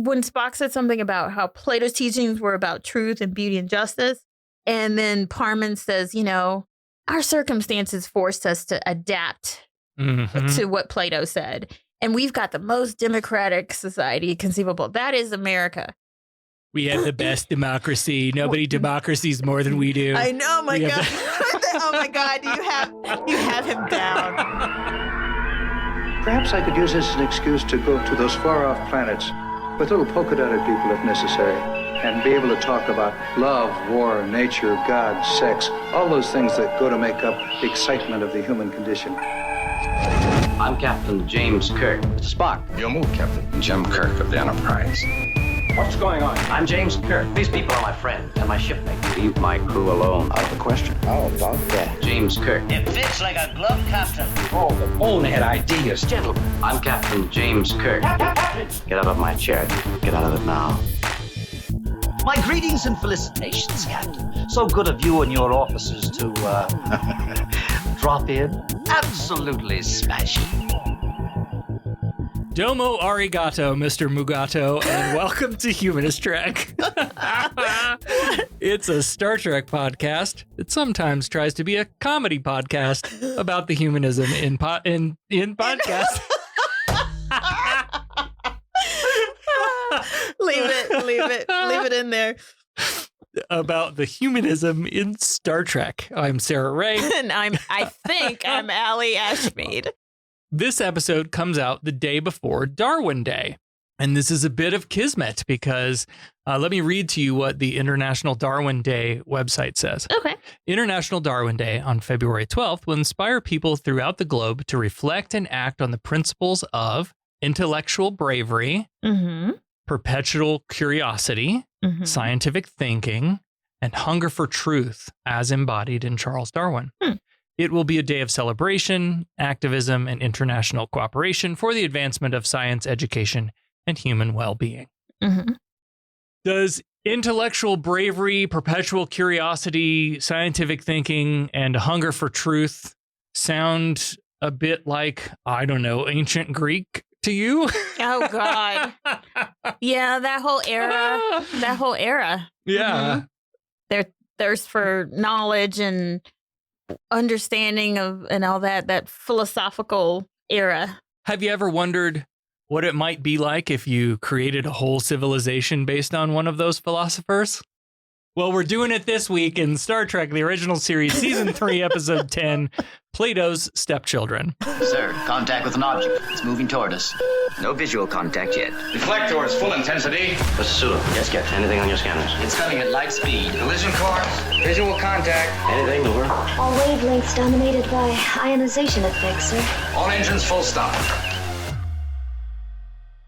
when Spock said something about how Plato's teachings were about truth and beauty and justice, and then Parman says, our circumstances forced us to adapt to what Plato said. And we've got the most democratic society conceivable. That is America. We have the best democracy. Nobody democracies more than we do. I know, my God. Oh my God, you have him down. Perhaps I could use this as an excuse to go to those far-off planets with little polka-dotted people if necessary, and be able to talk about love, war, nature, God, sex, all those things that go to make up the excitement of the human condition. I'm Captain James Kirk. Mr. Spock. Your move, Captain. Jim Kirk of the Enterprise. What's going on? I'm James Kirk. These people are my friends and my shipmate. Leave my crew alone. Out of the question. How about that? James Kirk. It fits like a glove, Captain. Oh, the bonehead ideas. Gentlemen, I'm Captain James Kirk. Get out of my chair. Get out of it now. My greetings and felicitations, Captain. So good of you and your officers to, drop in. Absolutely smashing. Domo arigato, Mr. Mugato, and welcome to Humanist Trek. It's a Star Trek podcast that sometimes tries to be a comedy podcast about the humanism in podcast. Leave it in there. About the humanism in Star Trek. I'm Sarah Ray. And I think I'm Allie Ashmead. This episode comes out the day before Darwin Day. And this is a bit of kismet because let me read to you what the International Darwin Day website says. Okay. International Darwin Day on February 12th will inspire people throughout the globe to reflect and act on the principles of intellectual bravery, perpetual curiosity, scientific thinking, and hunger for truth as embodied in Charles Darwin. It will be a day of celebration, activism, and international cooperation for the advancement of science, education, and human well-being. Does intellectual bravery, perpetual curiosity, scientific thinking, and a hunger for truth sound a bit like, I don't know, ancient Greek to you? Oh, God. Yeah, that whole era. Yeah. Their thirst for knowledge and understanding of and all that philosophical era. Have you ever wondered what it might be like if you created a whole civilization based on one of those philosophers? Well, we're doing it this week in Star Trek, the original series, Season 3, Episode 10, Plato's Stepchildren. Sir, contact with an object. It's moving toward us. No visual contact yet. Deflectors, full intensity. Mr. Sulu, yes, Captain. Anything on your scanners? It's coming at light speed. Collision course. Visual contact. Anything, over? All wavelengths dominated by ionization effects, sir. All engines full stop.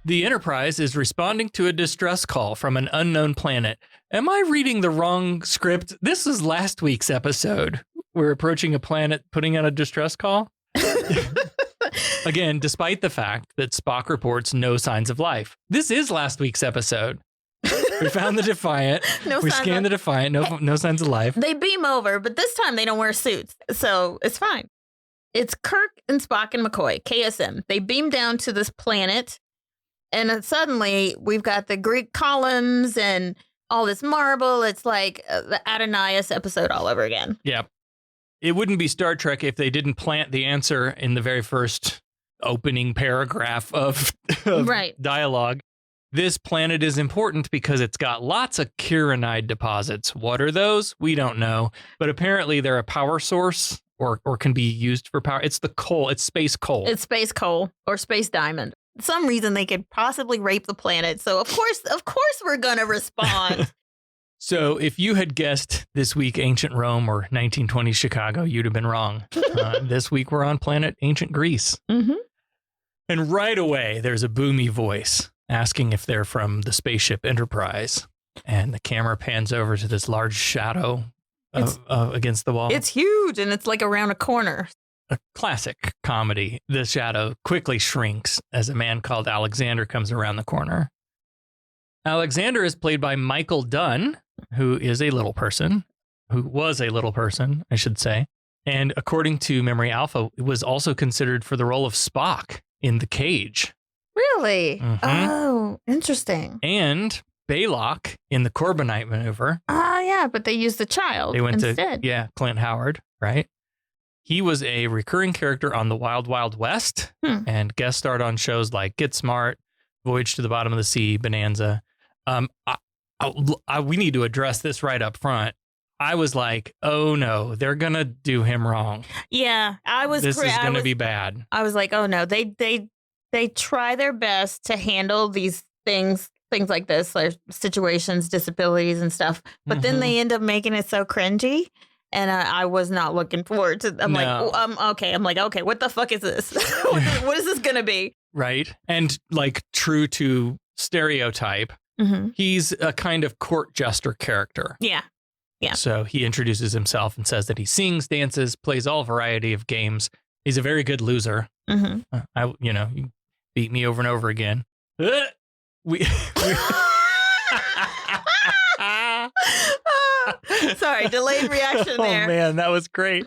The Enterprise is responding to a distress call from an unknown planet. Am I reading the wrong script? This is last week's episode. We're approaching a planet putting out a distress call. Again, despite the fact that Spock reports no signs of life. This is last week's episode. We found the Defiant. We scanned the Defiant. No signs of life. They beam over, but this time they don't wear suits, so it's fine. It's Kirk and Spock and McCoy, KSM. They beam down to this planet, and suddenly we've got the Greek columns and all this marble. It's like the Adonais episode all over again. Yeah. It wouldn't be Star Trek if they didn't plant the answer in the very first opening paragraph of dialogue. This planet is important because it's got lots of kyanite deposits. What are those? We don't know. But apparently they're a power source or can be used for power. It's the coal. It's space coal. It's space coal or space diamond. Some reason they could possibly rape the planet. So of course we're going to respond. So if you had guessed this week ancient Rome or 1920s Chicago, you'd have been wrong. This week we're on planet ancient Greece. And right away there's a boomy voice asking if they're from the spaceship Enterprise. And the camera pans over to this large shadow against the wall. It's huge and it's like around a corner. A classic comedy. The shadow quickly shrinks as a man called Alexander comes around the corner. Alexander is played by Michael Dunn, who was a little person, I should say. And according to Memory Alpha, was also considered for the role of Spock in The Cage. Really? Mhm. Oh, interesting. And Baylock in the Corbinite maneuver. Oh, yeah, but they used the child They went instead. to, Clint Howard, right? He was a recurring character on the Wild Wild West and guest starred on shows like Get Smart, Voyage to the Bottom of the Sea, Bonanza. We need to address this right up front. I was like, oh no, they're going to do him wrong. Yeah, This is going to be bad. I was like, oh no, they try their best to handle these things like this, like situations, disabilities and stuff. But then they end up making it so cringy. And I was not looking forward to. I'm like, okay, what the fuck is this? What is this gonna be? Right, and like true to stereotype, he's a kind of court jester character. Yeah. So he introduces himself and says that he sings, dances, plays all variety of games. He's a very good loser. You beat me over and over again. Sorry, delayed reaction there. Oh man, that was great.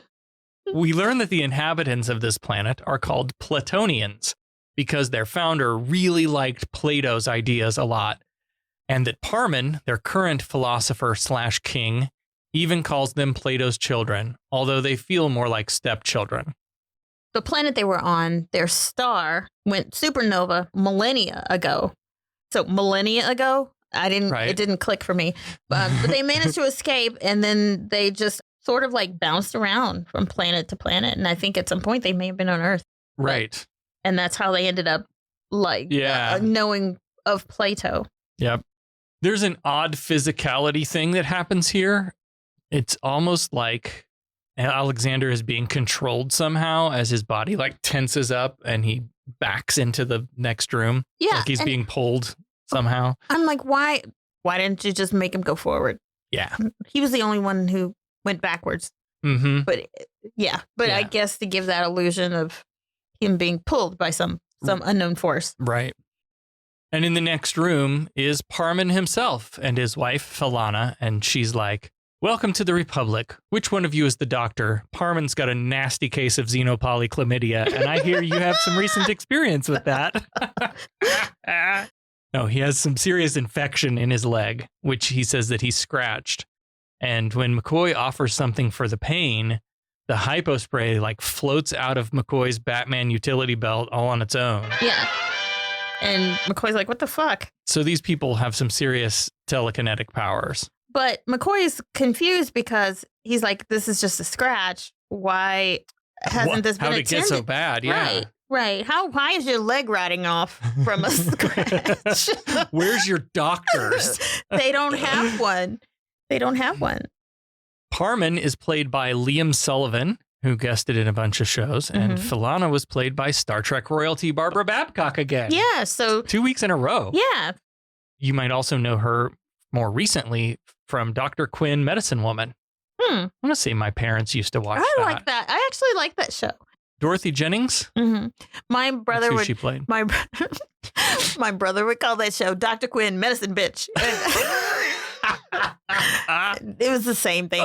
We learn that the inhabitants of this planet are called Platonians because their founder really liked Plato's ideas a lot, and that Parmen, their current philosopher / king, even calls them Plato's children, although they feel more like stepchildren. The planet they were on, their star went supernova millennia ago. So millennia ago, it didn't click for me. But they managed to escape, and then they just sort of like bounced around from planet to planet. And I think at some point they may have been on Earth. Right. And that's how they ended up knowing of Plato. Yep. There's an odd physicality thing that happens here. It's almost like Alexander is being controlled somehow as his body like tenses up and he backs into the next room. Yeah. Like he's being pulled somehow. I'm like, why didn't you just make him go forward? Yeah. He was the only one who went backwards. But I guess to give that illusion of him being pulled by some unknown force. Right. And in the next room is Parmen himself and his wife, Philana. And she's like, welcome to the Republic. Which one of you is the doctor? Parmen's got a nasty case of xenopolychlamydia, and I hear you have some recent experience with that. No, he has some serious infection in his leg, which he says that he scratched. And when McCoy offers something for the pain, the hypo spray like floats out of McCoy's Batman utility belt all on its own. Yeah. And McCoy's like, what the fuck? So these people have some serious telekinetic powers. But McCoy is confused because he's like, this is just a scratch. Why hasn't this been How'd it attended? get so bad? Yeah. Right. Why is your leg rotting off from a scratch? Where's your doctors? They don't have one. Parmen is played by Liam Sullivan, who guested in a bunch of shows, and Philana was played by Star Trek royalty Barbara Babcock again. Yeah, so 2 weeks in a row. Yeah. You might also know her more recently from Dr. Quinn, Medicine Woman. I want to say my parents used to watch that. I like that. I actually like that show. Dorothy Jennings? My brother That's who would. she played. My brother would call that show Dr. Quinn, Medicine Bitch. It was the same thing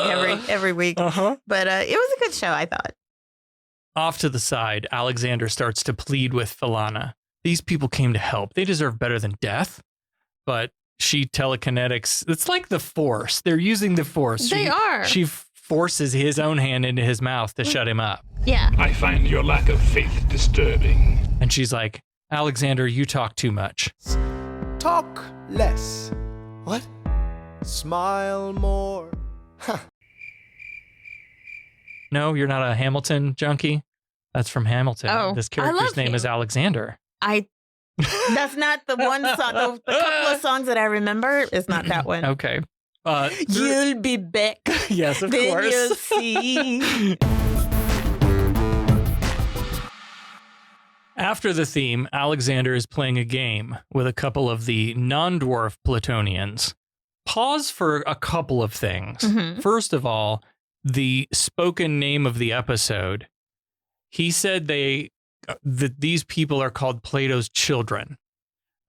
every week. But it was a good show, I thought. Off to the side, Alexander starts to plead with Philana. These people came to help. They deserve better than death. But she telekinetics. It's like the Force. They're using the Force. They are. She forces his own hand into his mouth to shut him up. Yeah. I find your lack of faith disturbing. And she's like, Alexander, you talk too much. Talk less. What? Smile more. Huh. No, you're not a Hamilton junkie? That's from Hamilton. Oh, this character's name is Alexander. That's not the one song. The couple of songs that I remember is not that one. Okay. You'll be back. Yes, of then course. You'll see. After the theme, Alexander is playing a game with a couple of the non-dwarf Platonians. Pause for a couple of things. First of all, the spoken name of the episode. He said that these people are called Plato's children,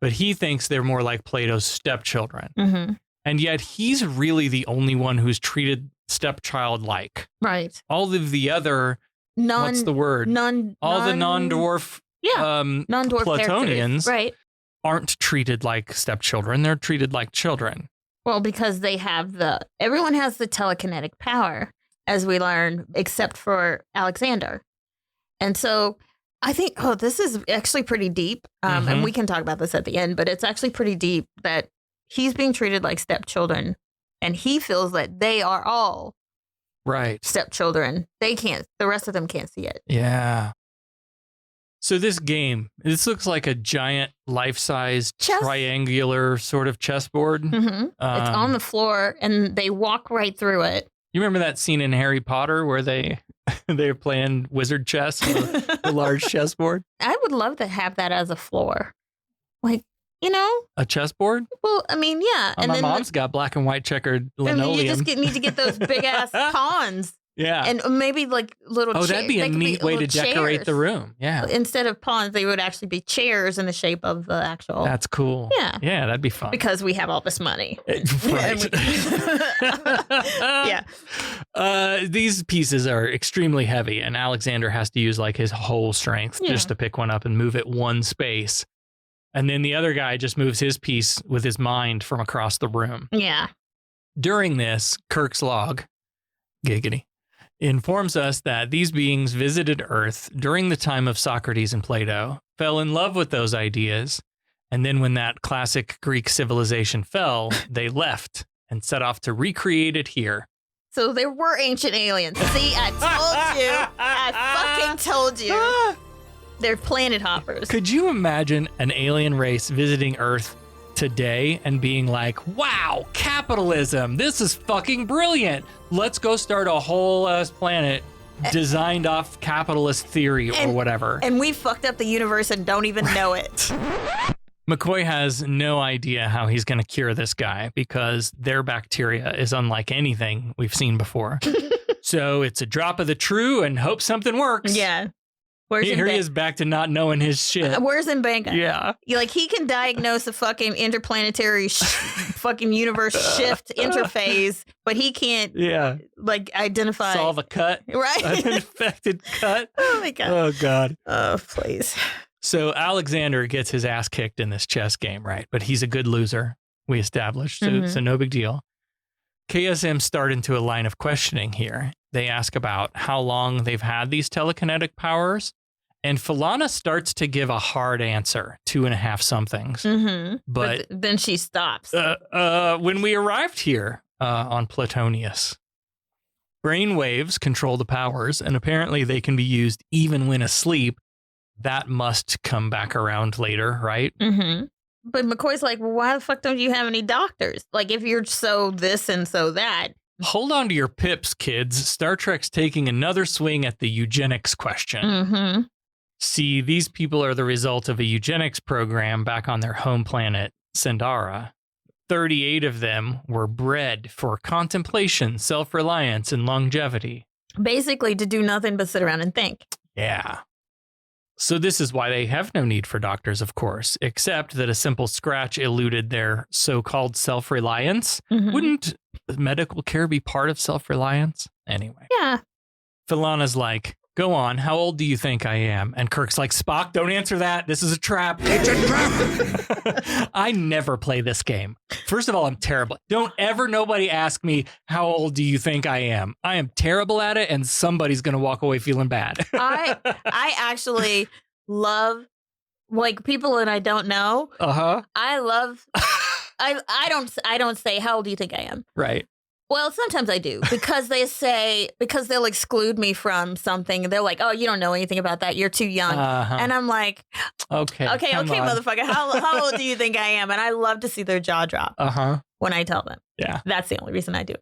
but he thinks they're more like Plato's stepchildren. And yet he's really the only one who's treated stepchild-like. Right. All of the other, what's the word? The non-dwarf. non-dwarf Platonians right. aren't treated like stepchildren. They're treated like children. Well, because they have everyone has the telekinetic power, as we learn, except for Alexander. And so I think, this is actually pretty deep. And we can talk about this at the end, but it's actually pretty deep that he's being treated like stepchildren. And he feels that they are all stepchildren. The rest of them can't see it. Yeah. So this looks like a giant life-size triangular sort of chessboard. Mm-hmm. It's on the floor and they walk right through it. You remember that scene in Harry Potter where they're playing wizard chess on a large chessboard? I would love to have that as a floor. Like, a chessboard? Well, I mean, yeah. And my mom's got black and white checkered linoleum. You just need to get those big ass pawns. Yeah. And maybe like little chairs. Oh, that'd be a neat way to decorate the room. Yeah. Instead of pawns, they would actually be chairs in the shape of the actual. That's cool. Yeah. Yeah, that'd be fun. Because we have all this money. Right. Yeah. These pieces are extremely heavy, and Alexander has to use like his whole strength just to pick one up and move it one space. And then the other guy just moves his piece with his mind from across the room. Yeah. During this, Kirk's log, giggity, informs us that these beings visited Earth during the time of Socrates and Plato, fell in love with those ideas, and then when that classic Greek civilization fell, they left and set off to recreate it here. So there were ancient aliens. See, I told you. I fucking told you. They're planet hoppers. Could you imagine an alien race visiting Earth today and being like, wow, capitalism, this is fucking brilliant. Let's go start a whole ass planet designed off capitalist theory or whatever. And we fucked up the universe and don't even know it. McCoy has no idea how he's going to cure this guy because their bacteria is unlike anything we've seen before. So it's a drop of the true and hope something works. Yeah. Here he is back to not knowing his shit. Where's Mbenga? Yeah. He can diagnose a fucking interplanetary fucking universe shift interphase, but he can't identify. Solve a cut. Right. An infected cut. Oh my God. Oh God. Oh, please. So Alexander gets his ass kicked in this chess game, right? But he's a good loser, we established, so no big deal. KSM start into a line of questioning here. They ask about how long they've had these telekinetic powers, and Philana starts to give a hard answer, 2.5 somethings. Mm-hmm. But then she stops. When we arrived here on Platonius, brain waves control the powers, and apparently they can be used even when asleep. That must come back around later, right? Mm-hmm. But McCoy's like, well, why the fuck don't you have any doctors? Like, if you're so this and so that. Hold on to your pips, kids. Star Trek's taking another swing at the eugenics question. Mm-hmm. See, these people are the result of a eugenics program back on their home planet, Sandara. 38 of them were bred for contemplation, self-reliance, and longevity. Basically, to do nothing but sit around and think. Yeah. So this is why they have no need for doctors, of course, except that a simple scratch eluded their so-called self-reliance. Mm-hmm. Wouldn't medical care be part of self-reliance? Anyway. Yeah. Philana's like, go on, how old do you think I am? And Kirk's like, Spock, don't answer that. This is a trap. It's a trap. I never play this game. First of all, I'm terrible. Don't ever nobody ask me, how old do you think I am? I am terrible at it, and somebody's going to walk away feeling bad. I actually love, like, people that I don't know. Uh-huh. I love, I don't say, how old do you think I am? Right. Well, sometimes I do because because they'll exclude me from something. They're like, oh, you don't know anything about that. You're too young. Uh-huh. And I'm like, okay, motherfucker. How old do you think I am? And I love to see their jaw drop when I tell them. Yeah. That's the only reason I do it.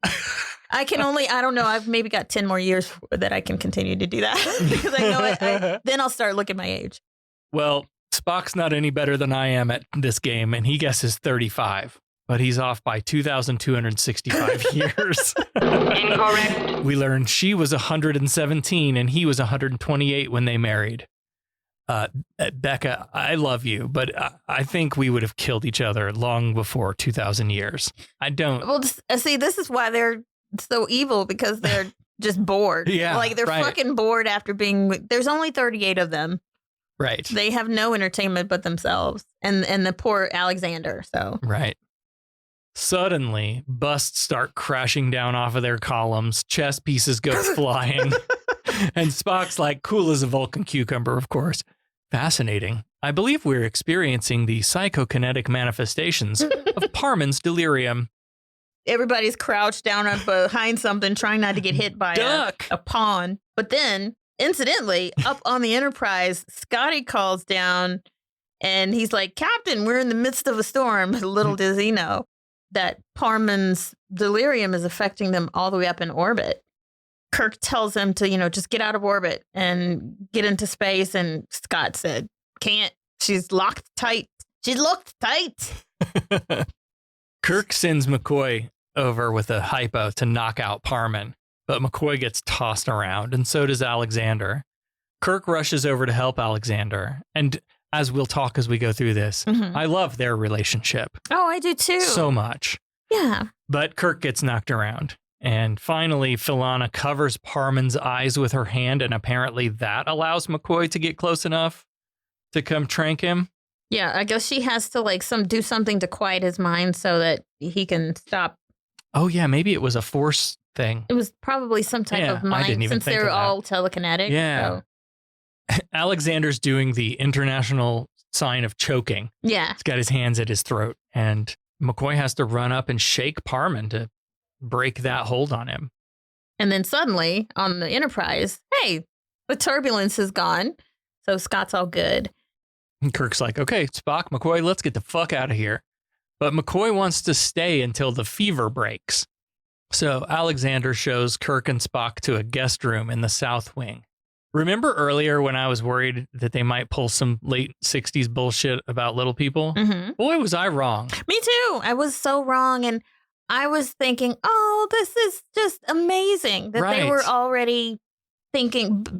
I don't know. I've maybe got 10 more years that I can continue to do that because I know then I'll start looking my age. Well, Spock's not any better than I am at this game, and he guesses 35. But he's off by 2,265 years. Incorrect. We learned she was 117 and he was 128 when they married. Becca, I love you, but I think we would have killed each other long before 2,000 years. I don't. Well, see, this is why they're so evil, because they're just bored. Yeah, like they're fucking bored after being. There's only 38 of them. Right. They have no entertainment but themselves and the poor Alexander. So Right. Suddenly, busts start crashing down off of their columns. Chess pieces go flying. And Spock's like, cool as a Vulcan cucumber, of course. Fascinating. I believe we're experiencing the psychokinetic manifestations of Parman's delirium. everybody's crouched down up behind something, trying not to get hit by a pawn. But then, incidentally, up on the Enterprise, Scotty calls down and he's like, Captain, we're in the midst of a storm. Little does he know that Parman's delirium is affecting them all the way up in orbit. Kirk tells him to, just get out of orbit and get into space. And Scott said, can't. She's locked tight. She's locked tight. Kirk sends McCoy over with a hypo to knock out Parman, but McCoy gets tossed around, and so does Alexander. Kirk rushes over to help Alexander, and as we'll talk as we go through this, I love their relationship. Oh, I do too. So much. Yeah. But Kirk gets knocked around. And finally, Philana covers Parman's eyes with her hand, and apparently that allows McCoy to get close enough to come trank him. Yeah, I guess she has to do something to quiet his mind so that he can stop. Oh yeah, maybe it was a force thing. It was probably some type of mind since they're all telekinetic. Yeah. So. Alexander's doing the international sign of choking. Yeah. He's got his hands at his throat, and McCoy has to run up and shake Parman to break that hold on him. And then suddenly on the Enterprise, hey, the turbulence is gone. So Scott's all good. And Kirk's like, okay, Spock, McCoy, let's get the fuck out of here. But McCoy wants to stay until the fever breaks. So Alexander shows Kirk and Spock to a guest room in the South Wing. Remember earlier when I was worried that they might pull some late 60s bullshit about little people? Mm-hmm. Boy, was I wrong. Me too. I was so wrong. And I was thinking, oh, this is just amazing that they were already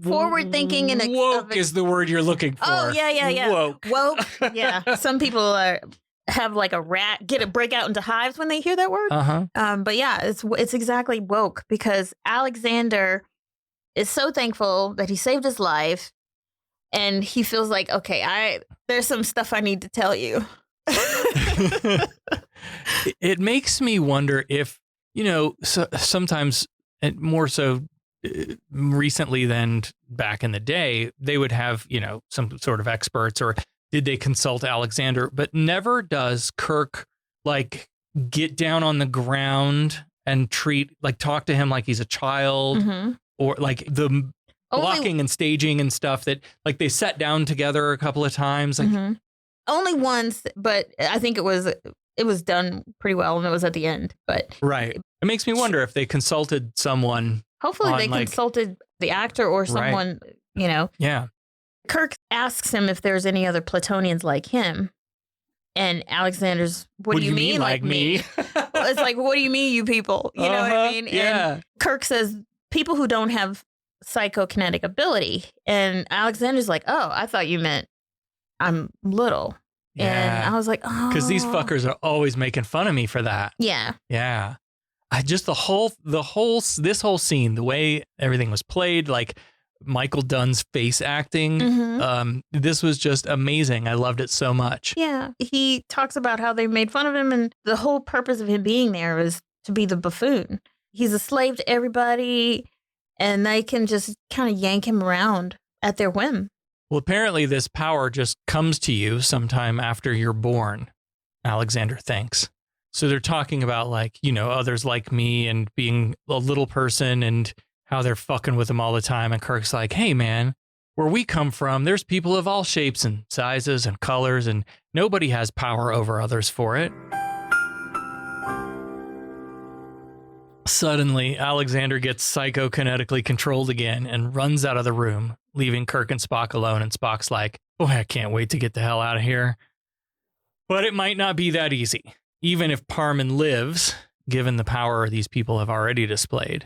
forward thinking. And woke is the word you're looking for. Oh, yeah. Woke. Yeah. Some people have like a break out into hives when they hear that word. But yeah, it's exactly woke, because Alexander is so thankful that he saved his life, and he feels like, okay, there's some stuff I need to tell you. It makes me wonder if, sometimes, and more so recently than back in the day, they would have, some sort of experts, or did they consult Alexander? But never does Kirk get down on the ground and talk to him like he's a child, or the blocking and staging and stuff that they sat down together a couple of times. Only once, but I think it was done pretty well, and it was at the end. But right, it makes me wonder if they consulted someone. Hopefully, they consulted the actor or someone. Right. Yeah. Kirk asks him if there's any other Platonians like him, and Alexander's, what do you mean like me? Well, it's like, what do you mean, you people? You know what I mean? Yeah. And Kirk says people who don't have psychokinetic ability, and Alexander's like, oh, I thought you meant I'm little. Yeah. And I was like, oh. Because these fuckers are always making fun of me for that. Yeah. Yeah. I just, this whole scene, the way everything was played, Michael Dunn's face acting, this was just amazing. I loved it so much. Yeah. He talks about how they made fun of him, and the whole purpose of him being there was to be the buffoon. He's a slave to everybody, and they can just kind of yank him around at their whim. Well, apparently this power just comes to you sometime after you're born, Alexander thinks. So they're talking about others like me and being a little person and how they're fucking with them all the time. And Kirk's like, hey man, where we come from, there's people of all shapes and sizes and colors, and nobody has power over others for it. Suddenly, Alexander gets psychokinetically controlled again and runs out of the room, leaving Kirk and Spock alone. And Spock's like, boy, I can't wait to get the hell out of here. But it might not be that easy, even if Parman lives, given the power these people have already displayed.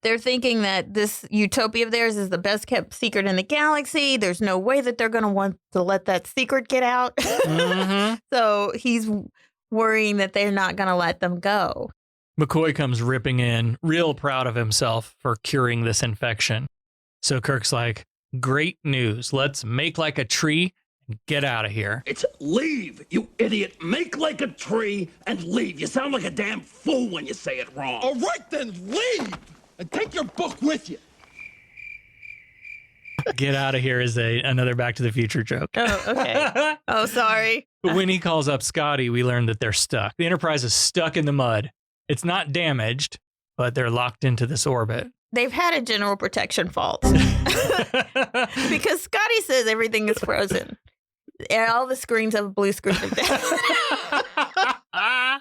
They're thinking that this utopia of theirs is the best kept secret in the galaxy. There's no way that they're going to want to let that secret get out. So he's worrying that they're not going to let them go. McCoy comes ripping in, real proud of himself for curing this infection. So Kirk's like, Great news. Let's make like a tree and get out of here. It's leave, you idiot. Make like a tree and leave. You sound like a damn fool when you say it wrong. All right, then leave and take your book with you. Get out of here is another Back to the Future joke. Oh, okay. Oh, sorry. But when he calls up Scotty, we learn that they're stuck. The Enterprise is stuck in the mud. It's not damaged, but they're locked into this orbit. They've had a general protection fault. Because Scotty says everything is frozen. And all the screens have a blue screen of death. And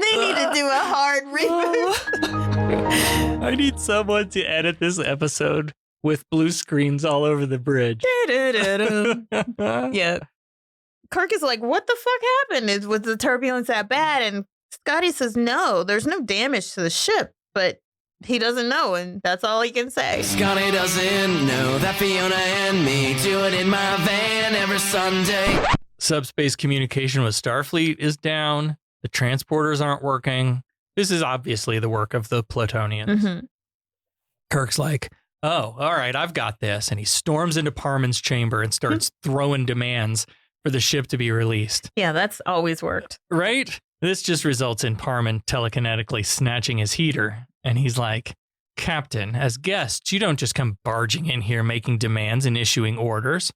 they need to do a hard reboot. I need someone to edit this episode with blue screens all over the bridge. Yeah. Kirk is like, what the fuck happened? Was the turbulence that bad? And Scotty says, no, there's no damage to the ship, but he doesn't know, and that's all he can say. Scotty doesn't know that Fiona and me do it in my van every Sunday. Subspace communication with Starfleet is down. The transporters aren't working. This is obviously the work of the Platonians. Mm-hmm. Kirk's like, oh, all right, I've got this. And he storms into Parman's chamber and starts throwing demands for the ship to be released. Yeah, that's always worked. Right? This just results in Parman telekinetically snatching his heater. And he's like, Captain, as guests, you don't just come barging in here making demands and issuing orders.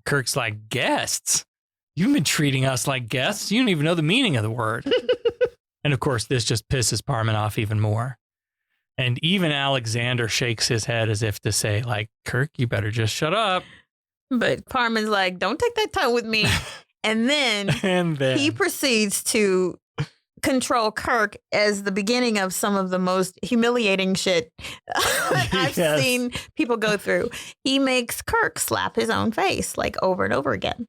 Kirk's like, guests? You've been treating us like guests. You don't even know the meaning of the word. And of course, this just pisses Parman off even more. And even Alexander shakes his head as if to say, like, Kirk, you better just shut up. But Parman's like, don't take that time with me. And then he proceeds to control Kirk as the beginning of some of the most humiliating shit I've seen people go through. He makes Kirk slap his own face like over and over again.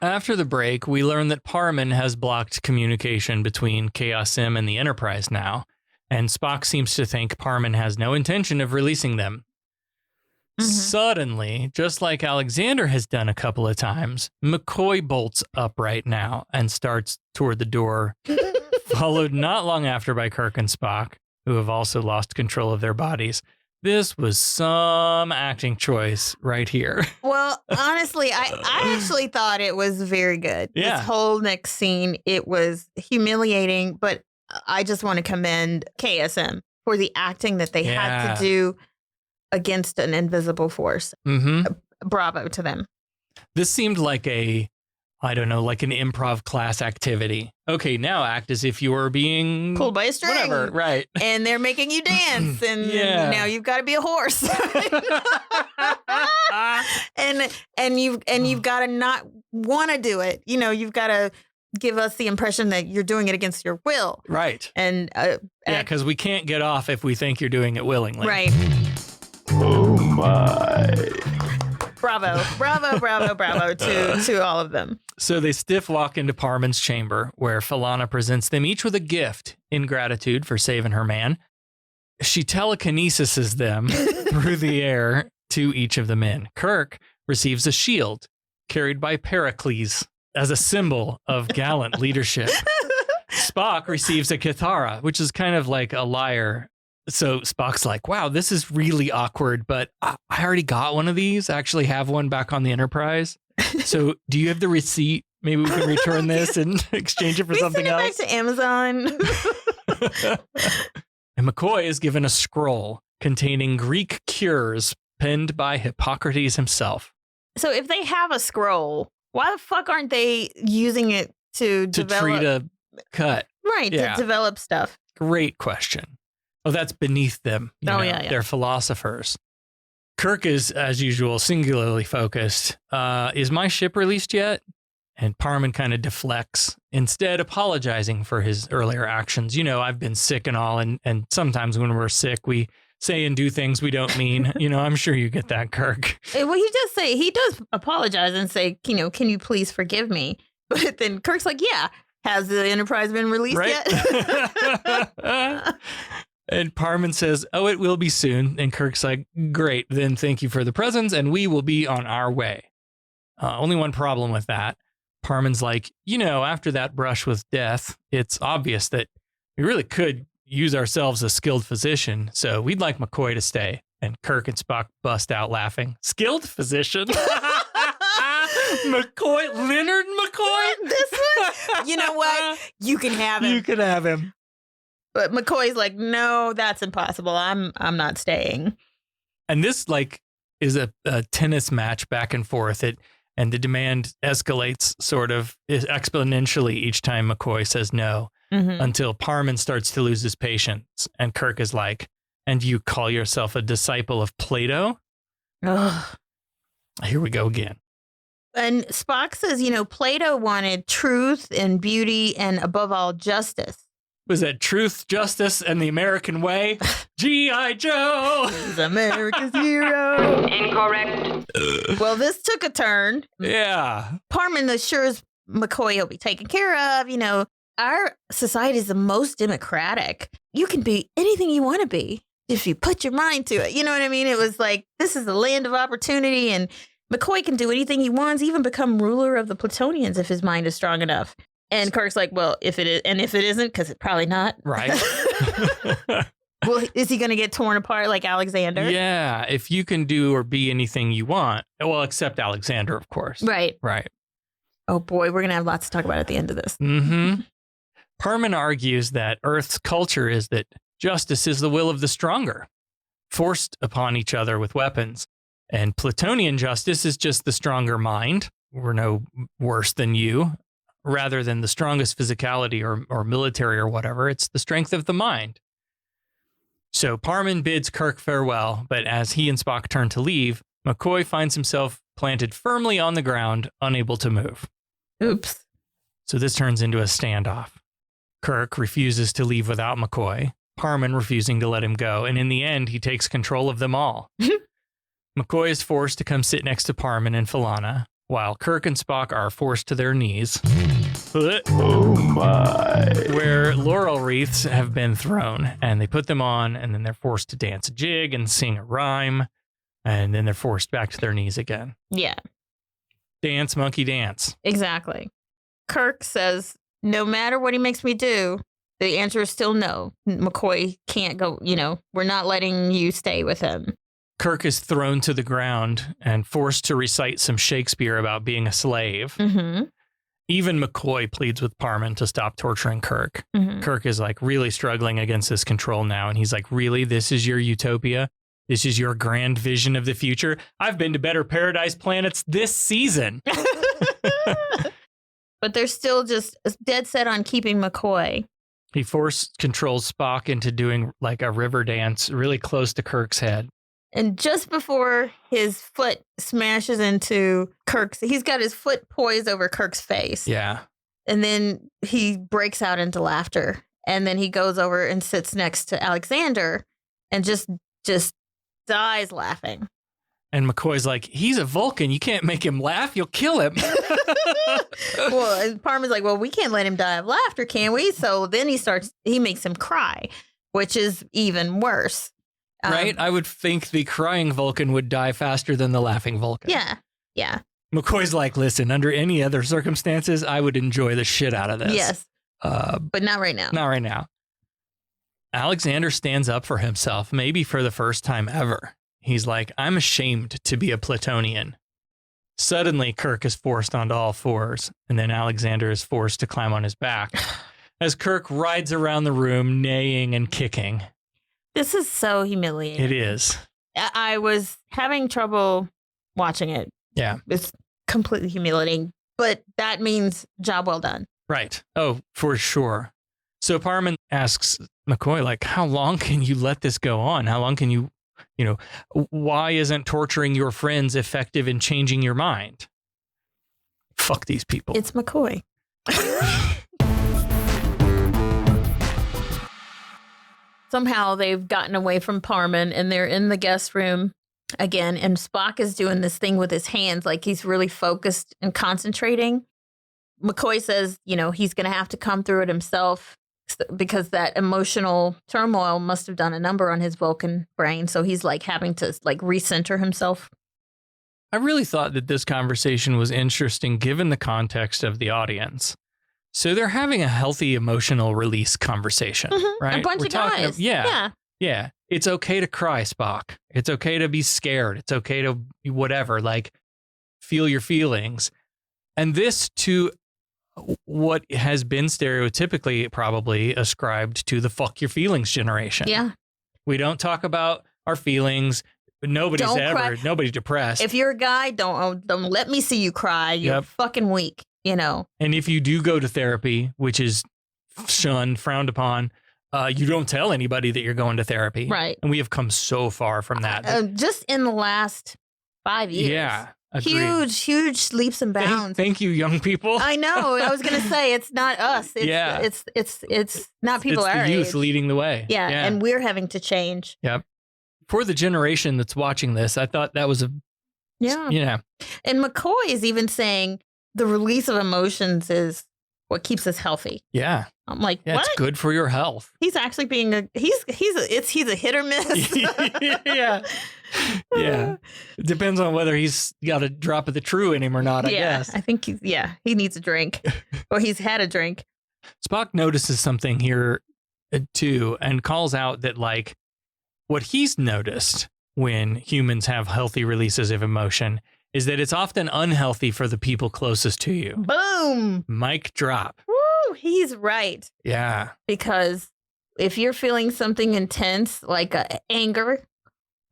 After the break, we learn that Parman has blocked communication between KSM and the Enterprise now, and Spock seems to think Parman has no intention of releasing them. Mm-hmm. Suddenly, just like Alexander has done a couple of times, McCoy bolts up right now and starts toward the door, followed not long after by Kirk and Spock, who have also lost control of their bodies. This was some acting choice right here. Well, honestly, I actually thought it was very good. Yeah. This whole next scene, it was humiliating, but I just want to commend KSM for the acting that they had to do against an invisible force. Mm-hmm. Bravo to them. This seemed like like an improv class activity. Okay, now act as if you were being pulled by a string. Whatever, right. And they're making you dance, and now you've got to be a horse. and you've got to not want to do it. You know, you've got to give us the impression that you're doing it against your will. Right. And because we can't get off if we think you're doing it willingly. Right. Oh my. Bravo to all of them. So they stiff walk into Parman's chamber, where Philana presents them each with a gift in gratitude for saving her man. She telekinesises them through the air to each of the men. Kirk receives a shield carried by Pericles as a symbol of gallant leadership. Spock receives a kithara, which is kind of like a lyre. So Spock's like, wow, this is really awkward, but I already got one of these. I actually have one back on the Enterprise. So do you have the receipt? Maybe we can return this and exchange it for something else. Back to Amazon. And McCoy is given a scroll containing Greek cures penned by Hippocrates himself. So if they have a scroll, why the fuck aren't they using it to develop? Treat a cut. Right, to develop stuff. Great question. Oh, that's beneath them. They're philosophers. Kirk is, as usual, singularly focused. Is my ship released yet? And Parman kind of deflects, instead apologizing for his earlier actions. You know, I've been sick and all, and sometimes when we're sick, we say and do things we don't mean. I'm sure you get that, Kirk. Well, he does apologize and say, can you please forgive me? But then Kirk's like, yeah, has the Enterprise been released yet? And Parman says, oh, it will be soon. And Kirk's like, great, then thank you for the presents, and we will be on our way. Only one problem with that. Parman's like, after that brush with death, it's obvious that we really could use ourselves a skilled physician, so we'd like McCoy to stay. And Kirk and Spock bust out laughing. Skilled physician? McCoy? Leonard McCoy? This one? You know what? You can have him. You can have him. But McCoy's like, no, that's impossible. I'm not staying. And this, like, is a tennis match back and forth. And the demand escalates sort of exponentially each time McCoy says no, until Parman starts to lose his patience. And Kirk is like, and you call yourself a disciple of Plato? Ugh. Here we go again. And Spock says, Plato wanted truth and beauty and above all justice. Was that truth, justice, and the American way? G.I. Joe! He's America's hero. Incorrect. Well, this took a turn. Yeah. Parman assures McCoy he'll be taken care of. Our society is the most democratic. You can be anything you want to be if you put your mind to it. You know what I mean? It was like, this is the land of opportunity, and McCoy can do anything he wants, even become ruler of the Platonians if his mind is strong enough. And Kirk's like, well, if it is, and if it isn't, because it's probably not. Right. Well, is he going to get torn apart like Alexander? Yeah. If you can do or be anything you want. Well, except Alexander, of course. Right. Right. Oh, boy. We're going to have lots to talk about at the end of this. Mm-hmm. Parman argues that Earth's culture is that justice is the will of the stronger, forced upon each other with weapons. And Platonian justice is just the stronger mind. We're no worse than you. Rather than the strongest physicality or military or whatever, it's the strength of the mind. So Parman bids Kirk farewell, but as he and Spock turn to leave, McCoy finds himself planted firmly on the ground, unable to move. Oops. So this turns into a standoff. Kirk refuses to leave without McCoy, Parman refusing to let him go, and in the end, he takes control of them all. McCoy is forced to come sit next to Parman and Philana, while Kirk and Spock are forced to their knees. Oh my. Where laurel wreaths have been thrown, and they put them on, and then they're forced to dance a jig and sing a rhyme, and then they're forced back to their knees again. Yeah. Dance, monkey, dance. Exactly. Kirk says, no matter what he makes me do, the answer is still no. McCoy can't go, we're not letting you stay with him. Kirk is thrown to the ground and forced to recite some Shakespeare about being a slave. Mm-hmm. Even McCoy pleads with Parman to stop torturing Kirk. Mm-hmm. Kirk is like really struggling against this control now. And he's like, really? This is your utopia? This is your grand vision of the future? I've been to better paradise planets this season. But they're still just dead set on keeping McCoy. He force controls Spock into doing like a river dance really close to Kirk's head. And just before his foot smashes into Kirk's, he's got his foot poised over Kirk's face. Yeah. And then he breaks out into laughter. And then he goes over and sits next to Alexander and just dies laughing. And McCoy's like, he's a Vulcan. You can't make him laugh. You'll kill him. Well, and Parman's like, well, we can't let him die of laughter, can we? So then he makes him cry, which is even worse. Right? I would think the crying Vulcan would die faster than the laughing Vulcan. Yeah. Yeah. McCoy's like, listen, under any other circumstances, I would enjoy the shit out of this. Yes. But not right now. Not right now. Alexander stands up for himself, maybe for the first time ever. He's like, I'm ashamed to be a Platonian. Suddenly, Kirk is forced onto all fours, and then Alexander is forced to climb on his back as Kirk rides around the room, neighing and kicking. This is so humiliating. It is. I was having trouble watching it. Yeah. It's completely humiliating, but that means job well done. Right. Oh, for sure. So Parman asks McCoy, like, how long can you let this go on? How long can you, why isn't torturing your friends effective in changing your mind? Fuck these people. It's McCoy. Somehow they've gotten away from Parman and they're in the guest room again. And Spock is doing this thing with his hands, like he's really focused and concentrating. McCoy says, he's going to have to come through it himself because that emotional turmoil must have done a number on his Vulcan brain. So he's like having to recenter himself. I really thought that this conversation was interesting given the context of the audience. So they're having a healthy emotional release conversation, right? A bunch of guys. Yeah. It's okay to cry, Spock. It's okay to be scared. It's okay to whatever, like feel your feelings. And this to what has been stereotypically probably ascribed to the fuck your feelings generation. Yeah. We don't talk about our feelings. Nobody's depressed. If you're a guy, don't let me see you cry. You're fucking weak, you know. And if you do go to therapy, which is shunned, frowned upon, you don't tell anybody that you're going to therapy. Right. And we have come so far from that. Just in the last 5 years. Yeah. Agreed. Huge leaps and bounds. Thank you, young people. I know. I was going to say, it's not us. It's not people it's our the youth age. leading the way. Yeah. And we're having to change. Yep. For the generation that's watching this, I thought that was And McCoy is even saying the release of emotions is what keeps us healthy. Yeah. I'm like, what? It's good for your health. He's actually being he's a hit or miss. Yeah. It depends on whether he's got a drop of the true in him or not, I guess. I think he needs a drink or he's had a drink. Spock notices something here too and calls out that like what he's noticed when humans have healthy releases of emotion is that it's often unhealthy for the people closest to you. Boom. Mic drop. Woo, he's right. Yeah. Because if you're feeling something intense like anger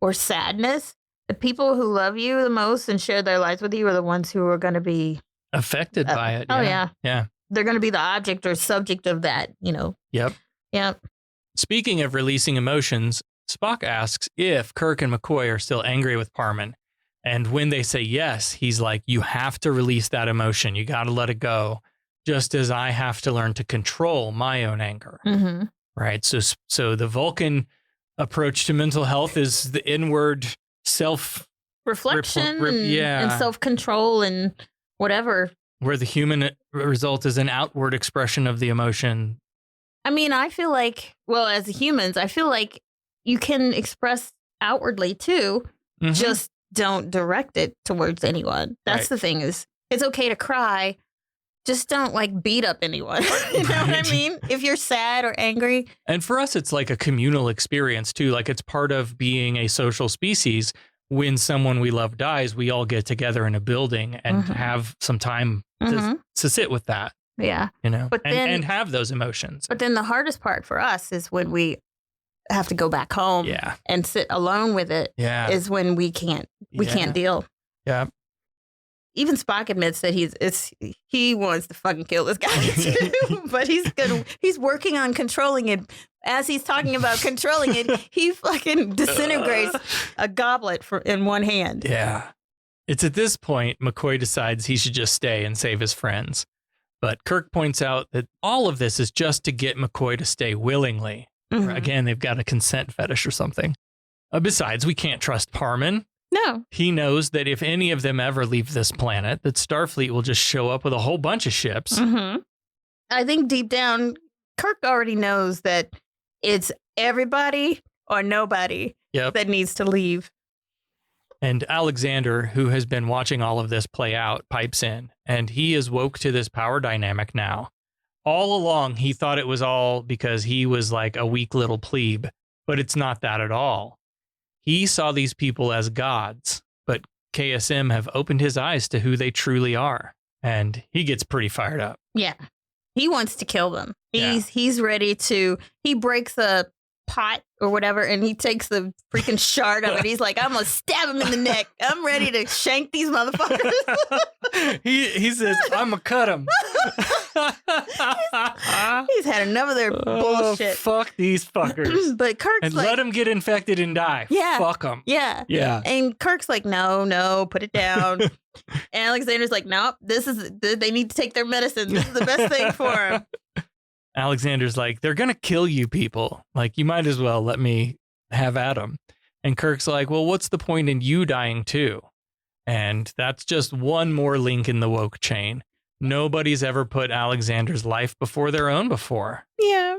or sadness, the people who love you the most and share their lives with you are the ones who are going to be affected by it. Oh, yeah. Yeah. They're going to be the object or subject of that, you know. Yep. Speaking of releasing emotions, Spock asks if Kirk and McCoy are still angry with Parman. And when they say yes, he's like, you have to release that emotion. You got to let it go. Just as I have to learn to control my own anger. Mm-hmm. Right. So the Vulcan approach to mental health is the inward reflection and self-control and whatever. Where the human result is an outward expression of the emotion. I mean, I feel like, well, as humans, I feel like you can express outwardly too. Mm-hmm. Just don't direct it towards anyone. That's the thing is, it's okay to cry. Just don't like beat up anyone. You know what I mean? If you're sad or angry. And for us, it's like a communal experience too. Like it's part of being a social species. When someone we love dies, we all get together in a building and have some time to sit with that. Yeah. You know, but and have those emotions. But then the hardest part for us is when we have to go back home and sit alone with it is when we can't deal. Yeah. Even Spock admits that he wants to fucking kill this guy too, but he's working on controlling it. As he's talking about controlling it, he fucking disintegrates a goblet in one hand. Yeah. It's at this point McCoy decides he should just stay and save his friends. But Kirk points out that all of this is just to get McCoy to stay willingly. Mm-hmm. Again, they've got a consent fetish or something. Besides, we can't trust Parman. No. He knows that if any of them ever leave this planet, that Starfleet will just show up with a whole bunch of ships. Mm-hmm. I think deep down, Kirk already knows that it's everybody or nobody that needs to leave. And Alexander, who has been watching all of this play out, pipes in, and he is woke to this power dynamic now. All along, he thought it was all because he was like a weak little plebe, but it's not that at all. He saw these people as gods, but KSM have opened his eyes to who they truly are, and he gets pretty fired up. Yeah. He wants to kill them. He's ready to, he breaks a pot or whatever, and he takes the freaking shard of it. He's like, I'm going to stab him in the neck. I'm ready to shank these motherfuckers. he says, I'm going to cut him. He's had enough of their bullshit. Fuck these fuckers. But Kirk's and like, let them get infected and die. Yeah. Fuck them. Yeah. Yeah. And Kirk's like, no, put it down. And Alexander's like, nope, they need to take their medicine. This is the best thing for them. Alexander's like, they're going to kill you people. Like, you might as well let me have at them. And Kirk's like, well, what's the point in you dying too? And that's just one more link in the woke chain. Nobody's ever put Alexander's life before their own before. Yeah.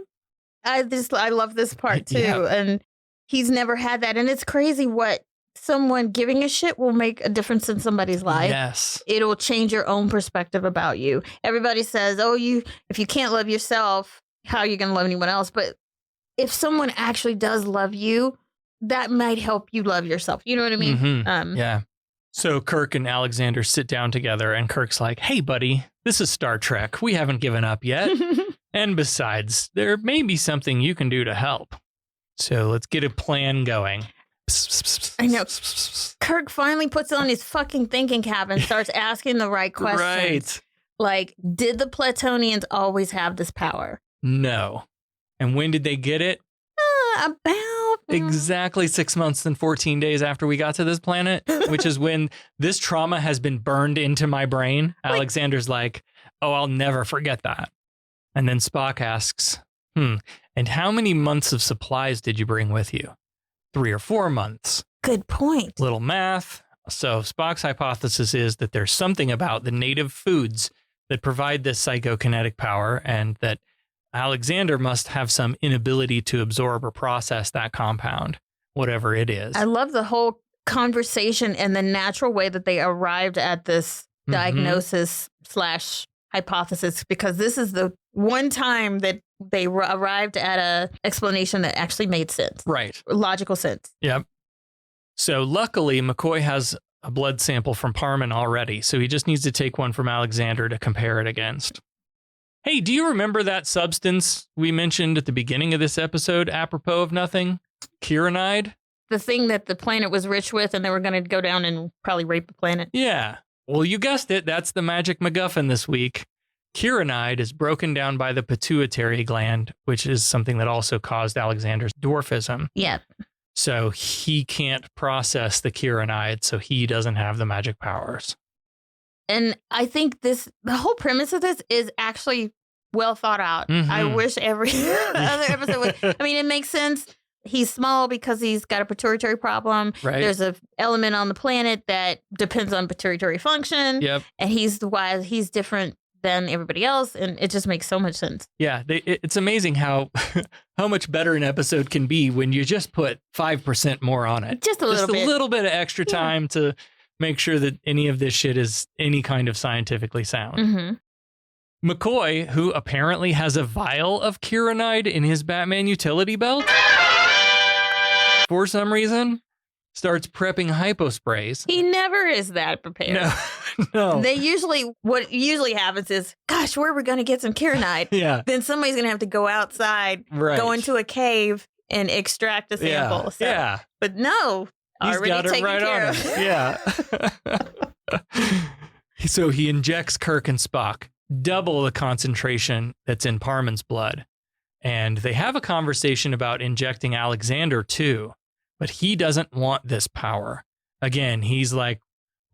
I love this part too. Yeah. And he's never had that. And it's crazy what someone giving a shit will make a difference in somebody's life. Yes. It'll change your own perspective about you. Everybody says, oh, if you can't love yourself, how are you going to love anyone else? But if someone actually does love you, that might help you love yourself. You know what I mean? Mm-hmm. Yeah. So Kirk and Alexander sit down together and Kirk's like, hey, buddy, this is Star Trek. We haven't given up yet. And besides, there may be something you can do to help. So let's get a plan going. I know. Kirk finally puts on his fucking thinking cap and starts asking the right questions. Right. Like, did the Platonians always have this power? No. And when did they get it? About exactly 6 months and 14 days after we got to this planet, which is when this trauma has been burned into my brain. Alexander's like, oh, I'll never forget that. And then Spock asks, and how many months of supplies did you bring with you? 3 or 4 months. Good point. Little math. So Spock's hypothesis is that there's something about the native foods that provide this psychokinetic power, and that Alexander must have some inability to absorb or process that compound, whatever it is. I love the whole conversation and the natural way that they arrived at this diagnosis / hypothesis, because this is the one time that they arrived at a explanation that actually made sense. Right. Logical sense. Yep. So luckily, McCoy has a blood sample from Parman already, so he just needs to take one from Alexander to compare it against. Hey, do you remember that substance we mentioned at the beginning of this episode, apropos of nothing? Kieranide? The thing that the planet was rich with, and they were going to go down and probably rape the planet. Yeah. Well, you guessed it. That's the magic MacGuffin this week. Kieranide is broken down by the pituitary gland, which is something that also caused Alexander's dwarfism. Yeah. So he can't process the kieranide, so he doesn't have the magic powers. And I think the whole premise of this is actually well thought out. I wish every other episode would. I mean, it makes sense. He's small because he's got a pituitary problem. Right. There's an element on the planet that depends on pituitary function. Yep. And he's different than everybody else. And it just makes so much sense. Yeah. It's amazing how much better an episode can be when you just put 5% more on it. Just a little bit of extra time to make sure that any of this shit is any kind of scientifically sound. McCoy, who apparently has a vial of kieranide in his Batman utility belt, for some reason, starts prepping hyposprays. He never is that prepared. No. What usually happens is, gosh, where are we going to get some kieranide? Yeah. Then somebody's going to have to go outside, go into a cave and extract a sample. Yeah. But no. He's got it right on him. Yeah. So he injects Kirk and Spock, double the concentration that's in Parman's blood. And they have a conversation about injecting Alexander too, but he doesn't want this power. Again, he's like,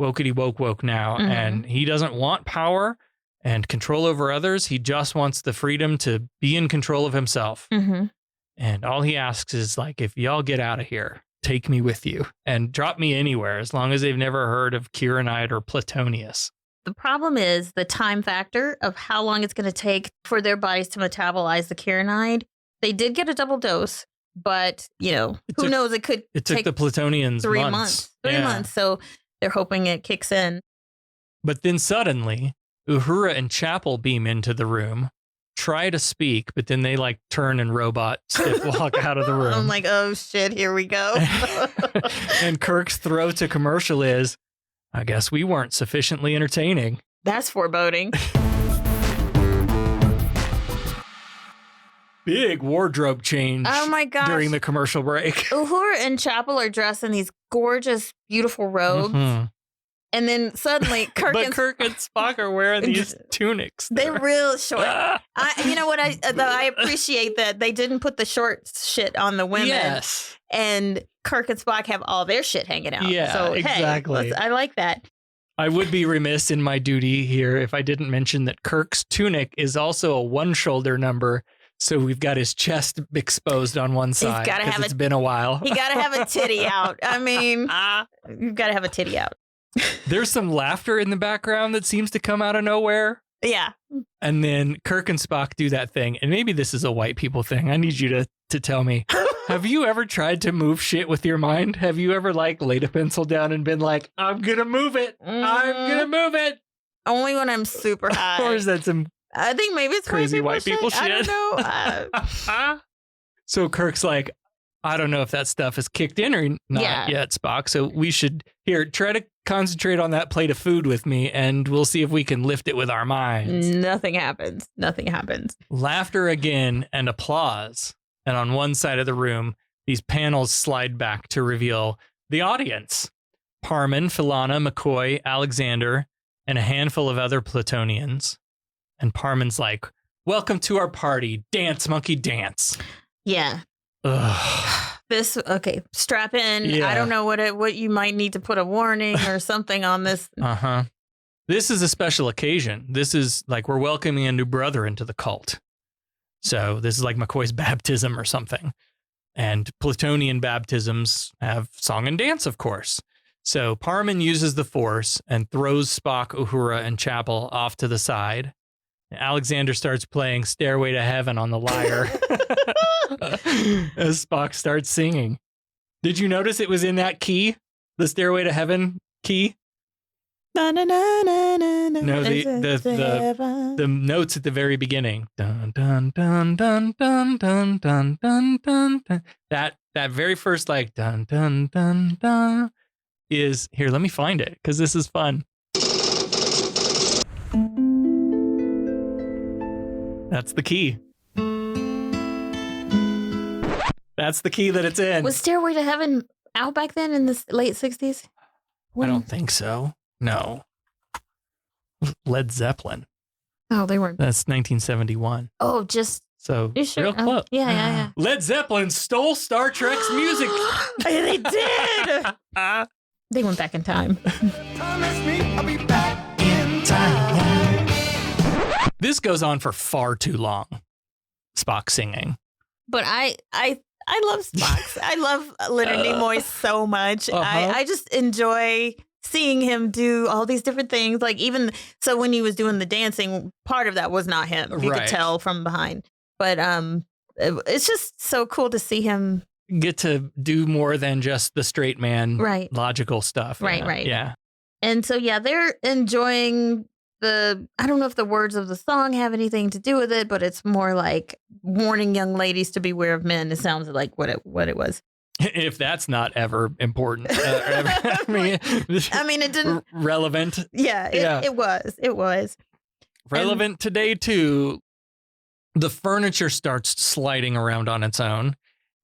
wokety woke now, and he doesn't want power and control over others. He just wants the freedom to be in control of himself. And all he asks is like, if y'all get out of here, take me with you and drop me anywhere, as long as they've never heard of kieranide or Platonius. The problem is the time factor of how long it's going to take for their bodies to metabolize the kieranide. They did get a double dose, but, who knows? It took the Platonians 3 months. 3 months. So they're hoping it kicks in. But then suddenly, Uhura and Chapel beam into the room, try to speak, but then they turn and robot stiff walk out of the room. I'm like, oh shit, here we go. And Kirk's throw to commercial is, I guess we weren't sufficiently entertaining. That's foreboding. Big wardrobe change. Oh my gosh. During the commercial break. Uhura and Chapel are dressed in these gorgeous, beautiful robes. And then suddenly Kirk and Spock are wearing these tunics. They're real short. You know what? I appreciate that they didn't put the short shit on the women. Yes. And Kirk and Spock have all their shit hanging out. Yeah, so, exactly. Hey, I like that. I would be remiss in my duty here if I didn't mention that Kirk's tunic is also a one shoulder number. So we've got his chest exposed on one side because it's been a while. He got to have a titty out. I mean, you've got to have a titty out. There's some laughter in the background that seems to come out of nowhere. Yeah. And then Kirk and Spock do that thing. And maybe this is a white people thing. I need you to tell me. Have you ever tried to move shit with your mind? Have you ever like laid a pencil down and been like, I'm gonna move it. I'm gonna move it. Only when I'm super high. Or is that some I think maybe it's crazy white people shit? I don't know. So Kirk's like, I don't know if that stuff is kicked in or not yet, Spock. So we should try to concentrate on that plate of food with me, and we'll see if we can lift it with our minds. Nothing happens. Nothing happens. Laughter again and applause. And on one side of the room, these panels slide back to reveal the audience. Parman, Philana, McCoy, Alexander, and a handful of other Platonians. And Parman's like, welcome to our party. Dance, monkey, dance. Yeah. Ugh. Strap in. Yeah. I don't know what you might need to put a warning or something on this. Uh-huh. This is a special occasion. This is like we're welcoming a new brother into the cult. So this is like McCoy's baptism or something. And Platonian baptisms have song and dance, of course. So Parman uses the Force and throws Spock, Uhura, and Chapel off to the side. Alexander starts playing Stairway to Heaven on the lyre as Spock starts singing. Did you notice it was in that key? The Stairway to Heaven key? No, the notes at the very beginning. Dun, dun, dun, dun, dun, dun, dun, dun, dun, dun. That very first like dun, dun, dun, dun is here. Let me find it because this is fun. That's the key. That's the key that it's in. Was Stairway to Heaven out back then in the late 60s? I don't think so. No. Led Zeppelin. Oh, they weren't. That's 1971. Oh, just. So, sure? real close. Yeah. Led Zeppelin stole Star Trek's music. They did. They went back in time. I'll be back in time. This goes on for far too long. Spock singing. But I love Spock. I love Leonard Nimoy so much. I just enjoy seeing him do all these different things. Like even so when he was doing the dancing, part of that was not him. You could tell from behind. But it's just so cool to see him get to do more than just the straight man logical stuff. Right. Yeah. And so they're enjoying I don't know if the words of the song have anything to do with it, but it's more like warning young ladies to beware of men. It sounds like what it was. If that's not ever important. I mean, it didn't relevant. Yeah, it was relevant today too. The furniture starts sliding around on its own.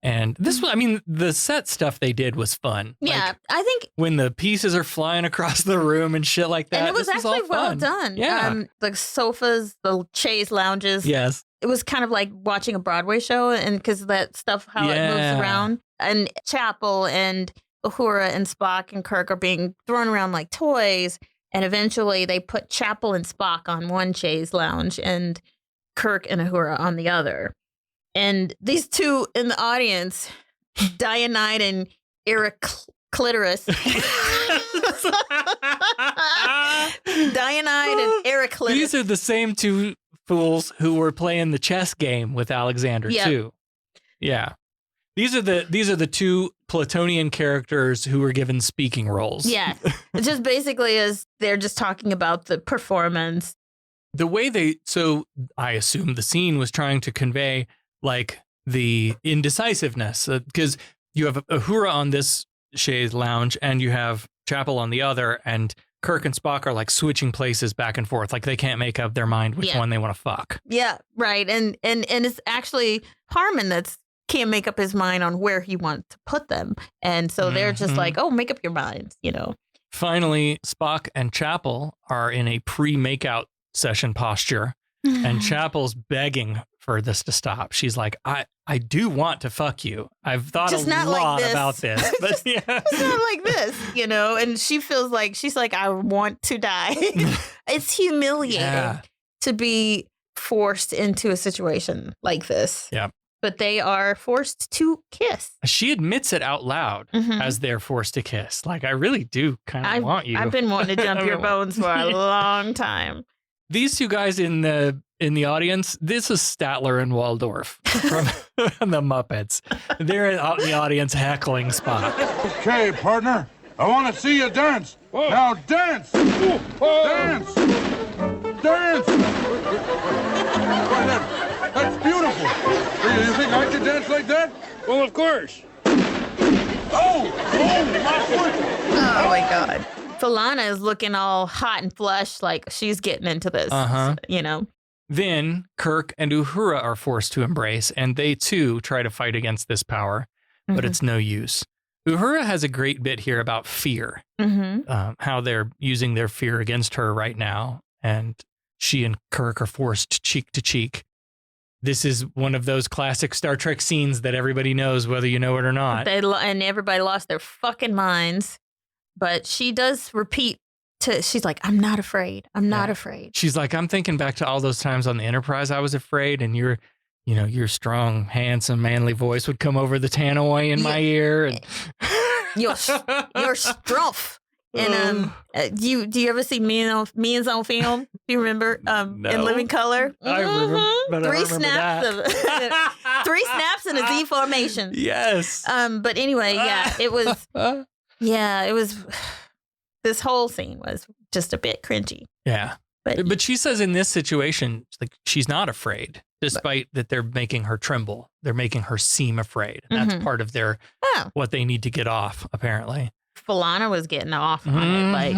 And this was, the set stuff they did was fun. Yeah, I think when the pieces are flying across the room and shit like that. And it was actually well done. Yeah. The sofas, the chaise lounges. Yes. It was kind of like watching a Broadway show, and because that stuff, how it moves around. And Chapel and Uhura and Spock and Kirk are being thrown around like toys. And eventually they put Chapel and Spock on one chaise lounge and Kirk and Uhura on the other. And these two in the audience, Dianite and Ericlitus. Dianite and Ericlitus. These are the same two fools who were playing the chess game with Alexander too. Yeah. These are the two Platonian characters who were given speaking roles. Yeah. It just basically is they're just talking about the performance. The way so I assume the scene was trying to convey like the indecisiveness because you have Uhura on this chaise lounge and you have Chapel on the other, and Kirk and Spock are like switching places back and forth. Like they can't make up their mind which one they want to fuck. Yeah, right. And it's actually Harmon that's can't make up his mind on where he wants to put them. And so they're just like, oh, make up your minds, Finally, Spock and Chapel are in a pre-makeout session posture, and Chapel's begging for this to stop. She's like, I do want to fuck you. I've thought just a lot about this, but it's not like this, and she feels like she's like, I want to die. It's humiliating to be forced into a situation like this. Yeah. But they are forced to kiss. She admits it out loud as they're forced to kiss. Like, I really do kind of want you. I've been wanting to jump your bones for a long time. These two guys in the audience, this is Statler and Waldorf from the Muppets. They're out in the audience heckling Spock. Okay, partner. I want to see you dance. Whoa. Now dance. Dance. Dance. That's beautiful. You think I can dance like that? Well, of course. Oh, my foot. Oh my God. Philana is looking all hot and flush like she's getting into this, you know. Then Kirk and Uhura are forced to embrace, and they too try to fight against this power, but it's no use. Uhura has a great bit here about fear, how they're using their fear against her right now, and she and Kirk are forced cheek to cheek. This is one of those classic Star Trek scenes that everybody knows, whether you know it or not. And everybody lost their fucking minds. But she does repeat she's like, I'm not afraid. I'm not afraid. She's like, I'm thinking back to all those times on the Enterprise I was afraid, and your strong, handsome, manly voice would come over the tannoy in my ear. And You're struff. And do you ever see Means on film? Do you remember in Living Color? I remember, but I remember that. 3 snaps in a Z formation. Yes. But anyway, it was. Yeah, it was. This whole scene was just a bit cringy. Yeah, but she says in this situation, like she's not afraid, despite that they're making her tremble. They're making her seem afraid. And that's part of their what they need to get off. Apparently, Philana was getting off on it, like.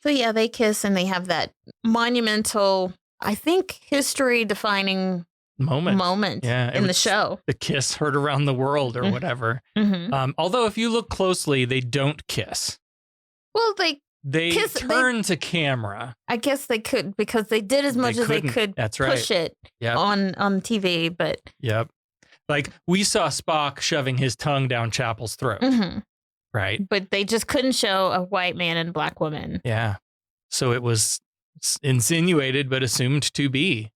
So yeah, they kiss and they have that monumental, I think, history-defining moment in the show. The kiss heard around the world or whatever. Although if you look closely, they don't kiss. Well, they kiss, turn to camera. I guess they could because they did as much as they could push it on TV. But like we saw Spock shoving his tongue down Chapel's throat. Right. But they just couldn't show a white man and a black woman. Yeah. So it was insinuated but assumed to be.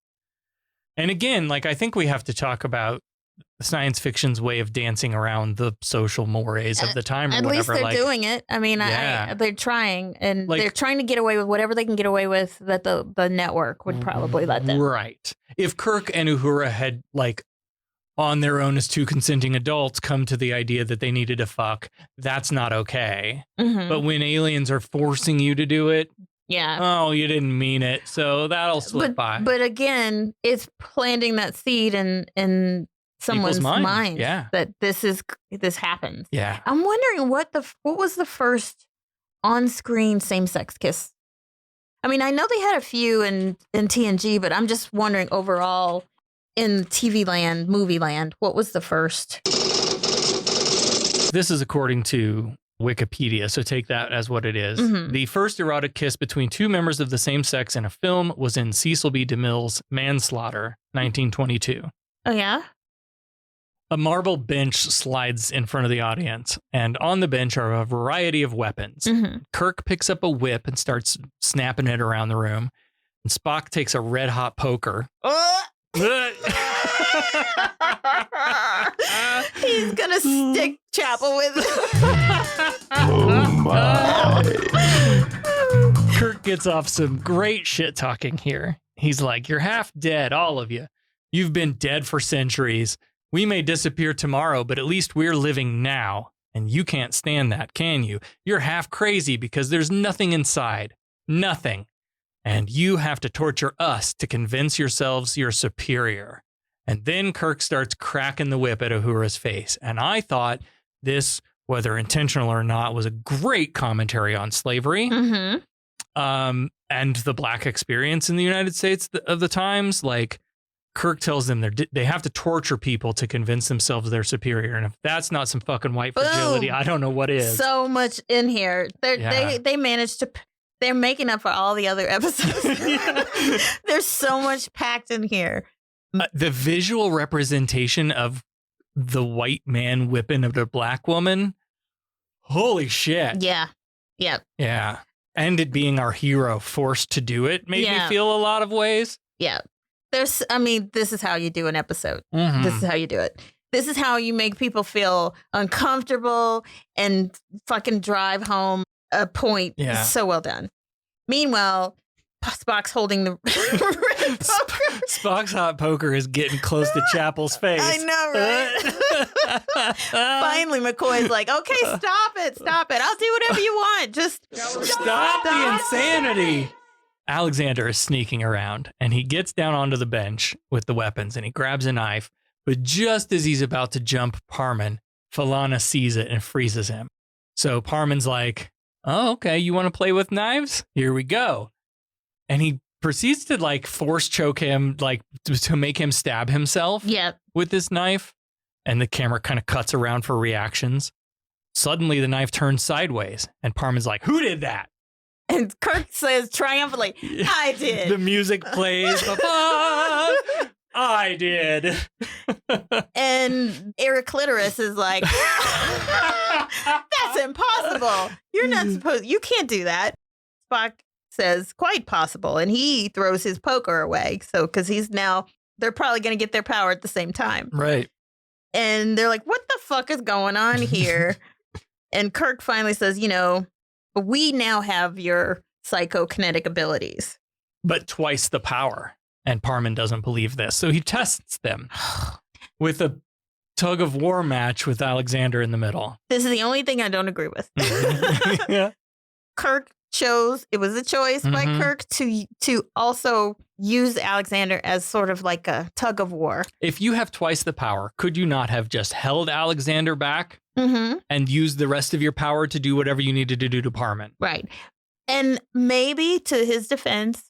And again, like I think we have to talk about science fiction's way of dancing around the social mores of the time. At least they're doing it. I mean, they're trying, and they're trying to get away with whatever they can get away with that the network would probably let them. Right. If Kirk and Uhura had like on their own as 2 consenting adults come to the idea that they needed to fuck, that's not okay. But when aliens are forcing you to do it, oh, you didn't mean it. So that'll slip by. But again, it's planting that seed in someone's mind that this happens. Yeah. I'm wondering what was the first on-screen same-sex kiss? I mean, I know they had a few in TNG, but I'm just wondering overall in TV land, movie land, what was the first? This is according to Wikipedia, so take that as what it is. The first erotic kiss between 2 members of the same sex in a film was in Cecil B. DeMille's Manslaughter, 1922. Oh, yeah? A marble bench slides in front of the audience, and on the bench are a variety of weapons. Kirk picks up a whip and starts snapping it around the room, and Spock takes a red-hot poker. He's gonna stick Chapel with it. Oh my. Kirk gets off some great shit talking here. He's like, you're half dead, all of you. You've been dead for centuries. We may disappear tomorrow, but at least we're living now. And you can't stand that, can you? You're half crazy because there's nothing inside. Nothing. And you have to torture us to convince yourselves you're superior. And then Kirk starts cracking the whip at Uhura's face. And I thought this, whether intentional or not, was a great commentary on slavery and the black experience in the United States of the times. Like, Kirk tells them they have to torture people to convince themselves they're superior. And if that's not some fucking white fragility, I don't know what is. So much in here. They managed to... They're making up for all the other episodes. There's so much packed in here. The visual representation of the white man whipping at a black woman. Holy shit. Yeah. Yep. Yeah. And it being our hero forced to do it made me feel a lot of ways. Yeah. This is how you do an episode. This is how you do it. This is how you make people feel uncomfortable and fucking drive home a point. Yeah. So well done. Meanwhile, Spock's holding the red poker. Spock's hot poker is getting close to Chapel's face. I know, right? Finally, McCoy's like, okay, stop it. I'll do whatever you want. Just stop the insanity. Alexander is sneaking around, and he gets down onto the bench with the weapons, and he grabs a knife. But just as he's about to jump Parman, Philana sees it and freezes him. So Parman's like, oh, okay, you want to play with knives? Here we go. And he proceeds to like force choke him, like to make him stab himself with this knife. And the camera kind of cuts around for reactions. Suddenly the knife turns sideways and Parman's like, who did that? And Kirk says triumphantly, I did. The music plays. I did. And Eric Clitoris is like, that's impossible. You're not supposed, you can't do that. Spock says, quite possible. And he throws his poker away. So, because they're probably going to get their power at the same time. Right. And they're like, what the fuck is going on here? And Kirk finally says, we now have your psychokinetic abilities. But twice the power. And Parman doesn't believe this. So he tests them with a tug of war match with Alexander in the middle. This is the only thing I don't agree with. Yeah. Kirk chose, it was a choice by Kirk to also use Alexander as sort of like a tug of war. If you have twice the power, could you not have just held Alexander back and used the rest of your power to do whatever you needed to do to Parman? Right. And maybe to his defense,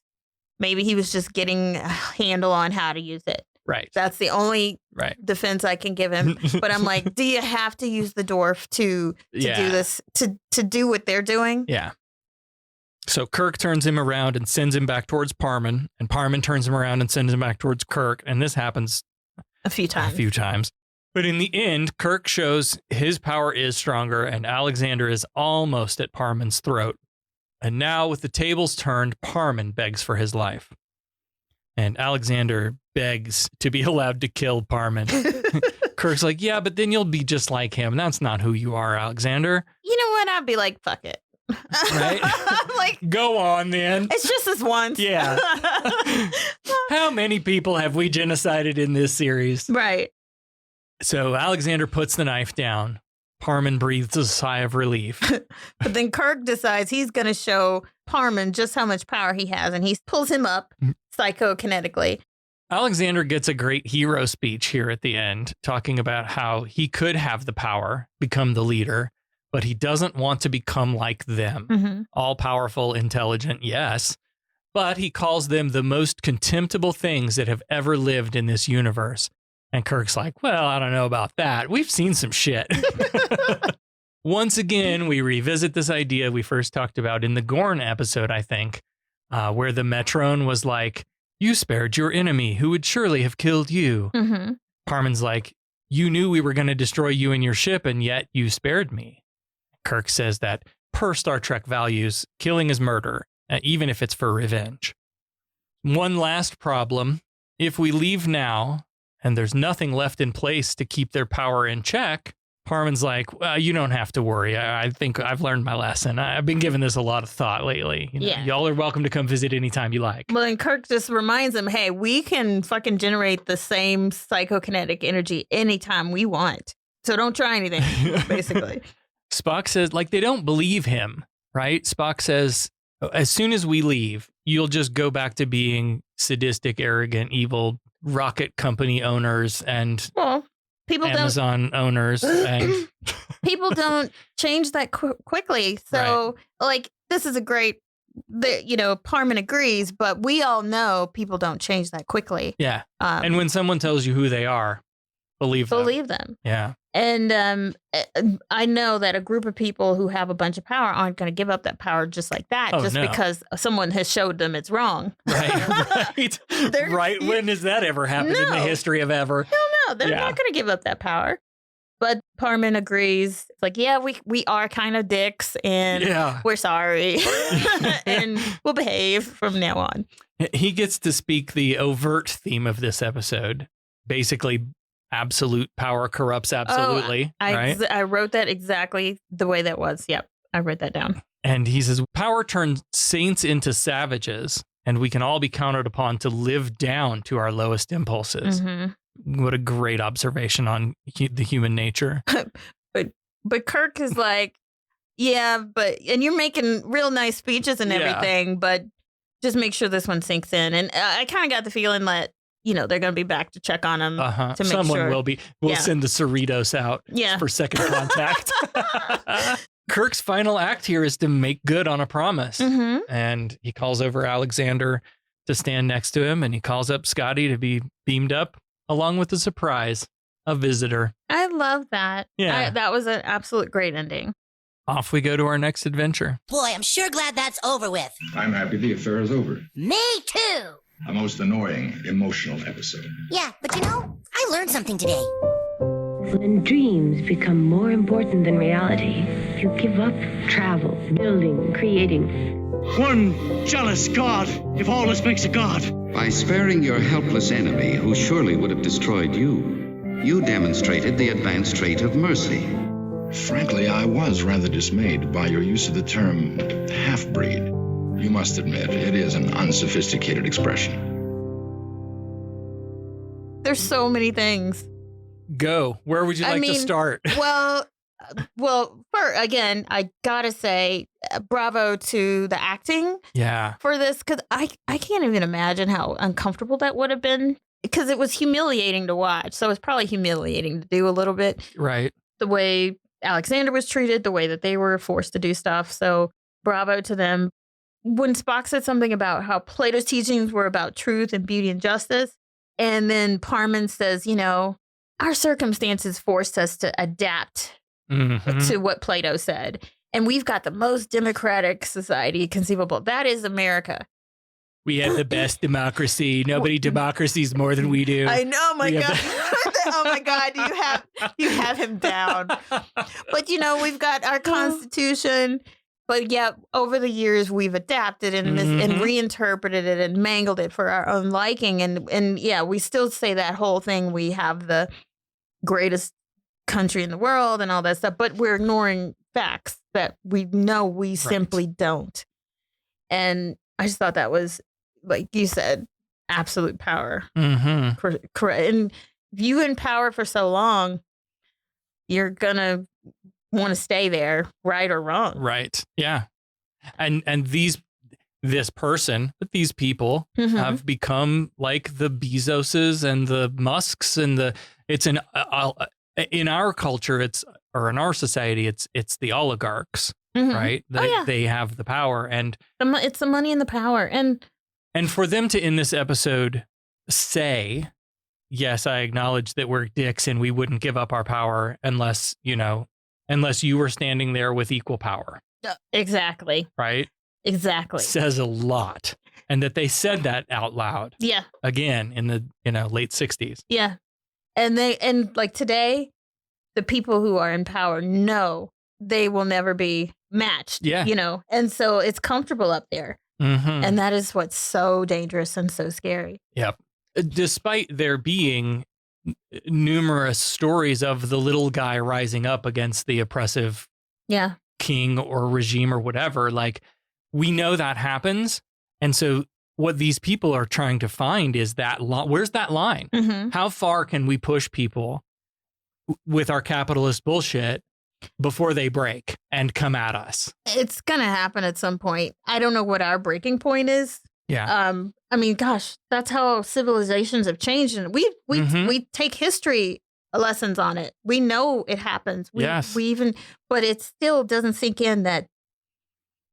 maybe he was just getting a handle on how to use it. Right. That's the only defense I can give him. But I'm like, do you have to use the dwarf to do this, to do what they're doing? Yeah. So Kirk turns him around and sends him back towards Parman, and Parman turns him around and sends him back towards Kirk. And this happens a few times. But in the end, Kirk shows his power is stronger, and Alexander is almost at Parman's throat. And now, with the tables turned, Parman begs for his life. And Alexander begs to be allowed to kill Parman. Kirk's like, yeah, but then you'll be just like him. That's not who you are, Alexander. You know what? I'd be like, fuck it. Right? Like, go on then. It's just this once. Yeah. How many people have we genocided in this series? Right. So Alexander puts the knife down. Parman breathes a sigh of relief. But then Kirk decides he's going to show Parman just how much power he has, and he pulls him up psychokinetically. Alexander gets a great hero speech here at the end, talking about how he could have the power, become the leader, but he doesn't want to become like them. All-powerful, intelligent, yes, but he calls them the most contemptible things that have ever lived in this universe. And Kirk's like, well, I don't know about that. We've seen some shit. Once again, we revisit this idea we first talked about in the Gorn episode, I think, where the Metrone was like, you spared your enemy who would surely have killed you. Parman's like, you knew we were going to destroy you and your ship, and yet you spared me. Kirk says that per Star Trek values, killing is murder, even if it's for revenge. One last problem. If we leave now, and there's nothing left in place to keep their power in check, Parman's like, well, you don't have to worry. I think I've learned my lesson. I've been giving this a lot of thought lately. Y'all are welcome to come visit anytime you like. Well, and Kirk just reminds him, hey, we can fucking generate the same psychokinetic energy anytime we want. So don't try anything, basically. Spock says, like, they don't believe him, right? Spock says, as soon as we leave, you'll just go back to being sadistic, arrogant, evil rocket company owners and Amazon owners. And people don't change that quickly. So, like, this is a great, Parman agrees, but we all know people don't change that quickly. Yeah. And when someone tells you who they are, believe them. Yeah. And I know that a group of people who have a bunch of power aren't going to give up that power just like that, because someone has showed them it's wrong. Right. Right. When has that ever happened in the history of ever? No, they're not going to give up that power. But Parman agrees. It's like, yeah, we are kind of dicks, and we're sorry, and we'll behave from now on. He gets to speak the overt theme of this episode. Basically, absolute power corrupts absolutely. I wrote that exactly the way that was. Yep, I wrote that down. And he says, power turns saints into savages, and we can all be counted upon to live down to our lowest impulses. Mm-hmm. What a great observation on the human nature. But Kirk is like, yeah, and you're making real nice speeches and everything, but just make sure this one sinks in. And I kind of got the feeling that, they're going to be back to check on him to make Someone sure. will be. We'll send the Cerritos out for second contact. Kirk's final act here is to make good on a promise. Mm-hmm. And he calls over Alexander to stand next to him, and he calls up Scotty to be beamed up along with a surprise, a visitor. I love that. Yeah. That was an absolute great ending. Off we go to our next adventure. Boy, I'm sure glad that's over with. I'm happy the affair is over. Me too. A most annoying, emotional episode. Yeah, but I learned something today. When dreams become more important than reality, you give up travel, building, creating. One jealous god, if all this makes a god. By sparing your helpless enemy, who surely would have destroyed you, you demonstrated the advanced trait of mercy. Frankly, I was rather dismayed by your use of the term half-breed. You must admit, it is an unsophisticated expression. There's so many things. Go. Where would you like to start? Well, again, I gotta say, bravo to the acting. Yeah. For this, because I can't even imagine how uncomfortable that would have been, because it was humiliating to watch. So it's probably humiliating to do a little bit. Right. The way Alexander was treated, the way that they were forced to do stuff. So bravo to them. When Spock said something about how Plato's teachings were about truth and beauty and justice, and then Parman says, our circumstances forced us to adapt to what Plato said. And we've got the most democratic society conceivable. That is America. We have the best democracy. Nobody democracies more than we do. I know, my God. Oh my God, you have him down. But we've got our Constitution. But yeah, over the years we've adapted and reinterpreted it and mangled it for our own liking. And yeah, we still say that whole thing. We have the greatest country in the world and all that stuff, but we're ignoring facts that we know we simply don't. And I just thought that was, like you said, absolute power. Correct. And if you in power for so long, you're gonna want to stay there, right or wrong. Right. Yeah. And these people have become like the Bezoses and the Musks and in our culture, in our society, it's the oligarchs, right? They have the power, and it's the money and the power. And for them to, in this episode, say, yes, I acknowledge that we're dicks and we wouldn't give up our power unless you were standing there with equal power. Exactly. Right? Exactly. Says a lot. And that they said that out loud. Yeah. Again, in the late 60s. Yeah. And like today, the people who are in power know they will never be matched. Yeah. And so it's comfortable up there. And that is what's so dangerous and so scary. Yep. Despite there being numerous stories of the little guy rising up against the oppressive king or regime or whatever, like, we know that happens. And so what these people are trying to find is that where's that line? How far can we push people with our capitalist bullshit before they break and come at us? It's going to happen at some point. I don't know what our breaking point is. Yeah. I mean, gosh, that's how civilizations have changed. And we take history lessons on it. We know it happens. But it still doesn't sink in that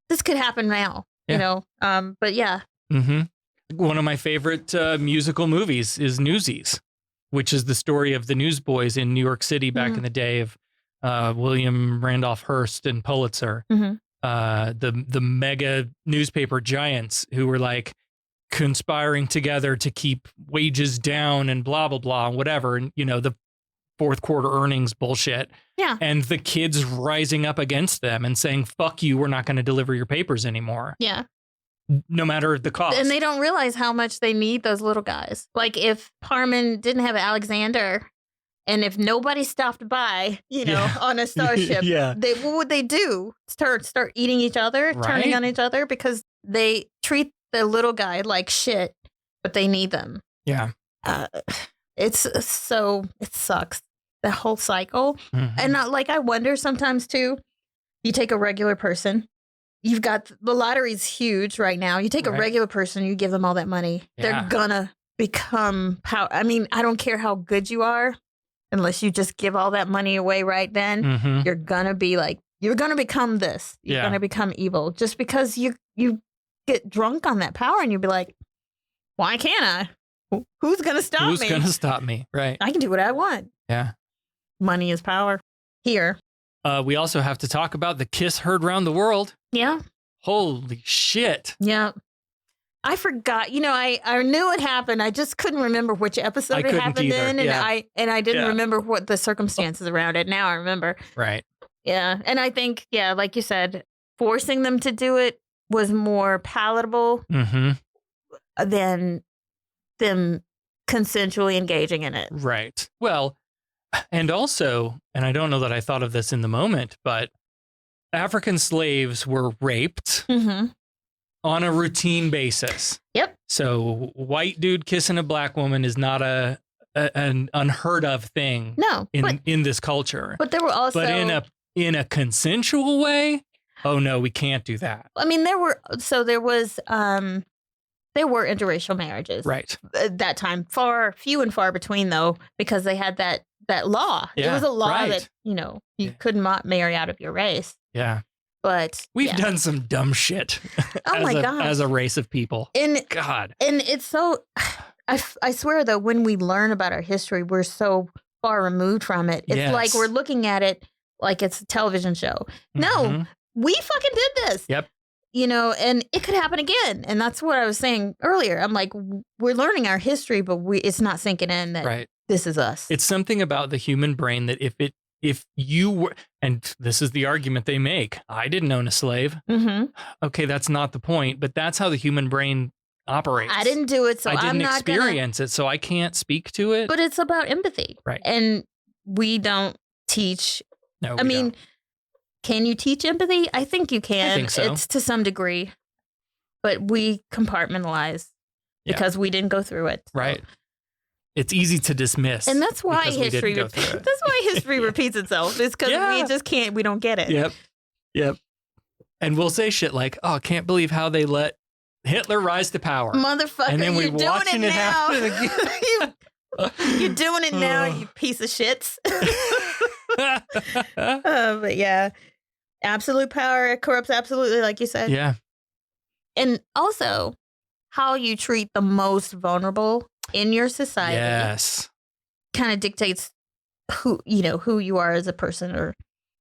this could happen now, but yeah. One of my favorite musical movies is Newsies, which is the story of the newsboys in New York City back in the day of William Randolph Hearst and Pulitzer, the mega newspaper giants who were like conspiring together to keep wages down and blah, blah, blah, and whatever. And, the fourth quarter earnings bullshit. Yeah. And the kids rising up against them and saying, fuck you, we're not going to deliver your papers anymore. Yeah. No matter the cost. And they don't realize how much they need those little guys. Like if Parman didn't have Alexander, and if nobody stopped by, on a starship, what would they do? Start eating each other, turning on each other, because they treat the little guy like shit, but they need them. Yeah. It sucks. The whole cycle. Mm-hmm. And I wonder sometimes too, you take a regular person, you've got the lottery's huge right now. You take a regular person, you give them all that money. Yeah. They're gonna become I mean, I don't care how good you are, unless you just give all that money away right then, Mm-hmm. you're gonna become this. You're gonna become evil just because you get drunk on that power and you'll be like, why can't I? Who's gonna stop me? Who's gonna stop me? Right. I can do what I want. Yeah. Money is power. Here. We also have to talk about the kiss heard round the world. Yeah. Holy shit. Yeah. I forgot. I knew it happened. I just couldn't remember which episode it happened in, and I didn't remember what the circumstances around it. Now I remember. Right. Yeah, and I think like you said, forcing them to do it was more palatable than them consensually engaging in it. Right. Well, and also, and I don't know that I thought of this in the moment, but African slaves were raped on a routine basis. Yep. So white dude kissing a black woman is not an unheard of thing. No, in this culture. But there were also, in a consensual way. Oh no, we can't do that. I mean, there were interracial marriages, right? At that time, few and far between, though, because they had that law. Yeah, it was a law right. that you could not marry out of your race. Yeah. But we've done some dumb shit. Oh my God. As a race of people. God. And it's so, I swear though, when we learn about our history, we're so far removed from it. It's like we're looking at it like it's a television show. No, we fucking did this. Yep. And it could happen again. And that's what I was saying earlier. I'm like, we're learning our history, but it's not sinking in that this is us. It's something about the human brain that if you were, and this is the argument they make, I didn't own a slave. Okay, that's not the point, but that's how the human brain operates. I didn't do it, so I didn't I'm not experience it, so I can't speak to it. But it's about empathy. Right. And we don't teach. No, I mean, can you teach empathy? I think you can. I think so. It's to some degree. But we compartmentalize because we didn't go through it. So. Right. It's easy to dismiss. And that's why history repeats itself. It's because we just can't, we don't get it. Yep. And we'll say shit like, oh, I can't believe how they let Hitler rise to power. Motherfucker, and then you're we're doing watching it it now. happen again. You're doing it now, you piece of shits. But yeah, absolute power corrupts absolutely, like you said. Yeah. And also, how you treat the most vulnerable in your society. Yes. Kind of dictates who you are as a person. Or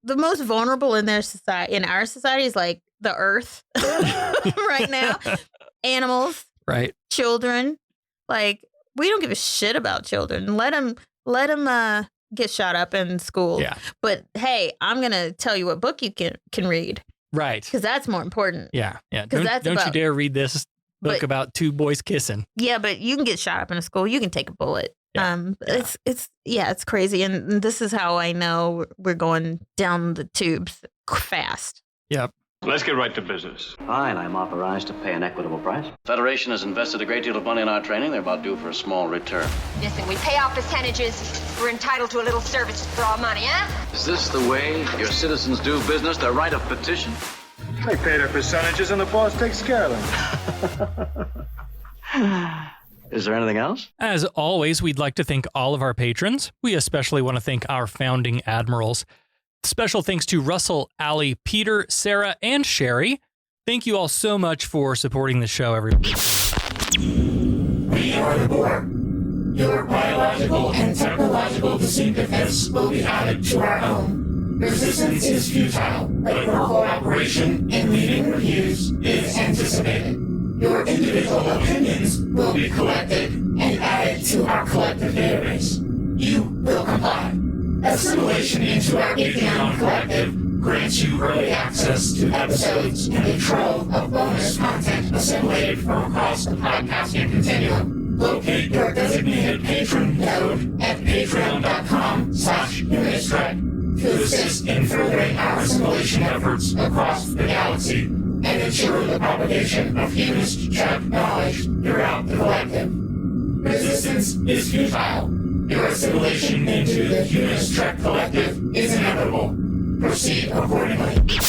the most vulnerable in our society is like the earth right now. Animals. Right. Children. Like, we don't give a shit about children. Let them get shot up in school. Yeah. But hey, I'm going to tell you what book you can read. Right. Because that's more important. Yeah. Don't you dare read this book about two boys kissing. Yeah, but you can get shot up in a school. You can take a bullet. Yeah. It's crazy. And this is how I know we're going down the tubes fast. Yep. Let's get right to business. Fine, I'm authorized to pay an equitable price. Federation has invested a great deal of money in our training. They're about due for a small return. Listen, we pay off percentages. We're entitled to a little service for our money, huh? Is this the way your citizens do business? Their right of petition? They pay their percentages and the boss takes care of them. Is there anything else? As always, we'd like to thank all of our patrons. We especially want to thank our founding admirals. Special thanks to Russell, Allie, Peter, Sarah, and Sherry. Thank you all so much for supporting the show, everybody. We are the Borg. Your biological and technological distinctiveness will be added to our own. Resistance is futile, but your cooperation in leading reviews is anticipated. Your individual opinions will be collected and added to our collective database. You will comply. Assimilation into our Atheon collective grants you early access to episodes and a trove of bonus content assimilated from across the podcasting continuum. Locate your designated patron node at patreon.com/HumanistTrek to assist in furthering our assimilation efforts across the galaxy. And and ensure the propagation of Humanist Trek knowledge throughout the collective. Resistance is futile. Your assimilation into the Humanist Trek collective is inevitable. Proceed accordingly.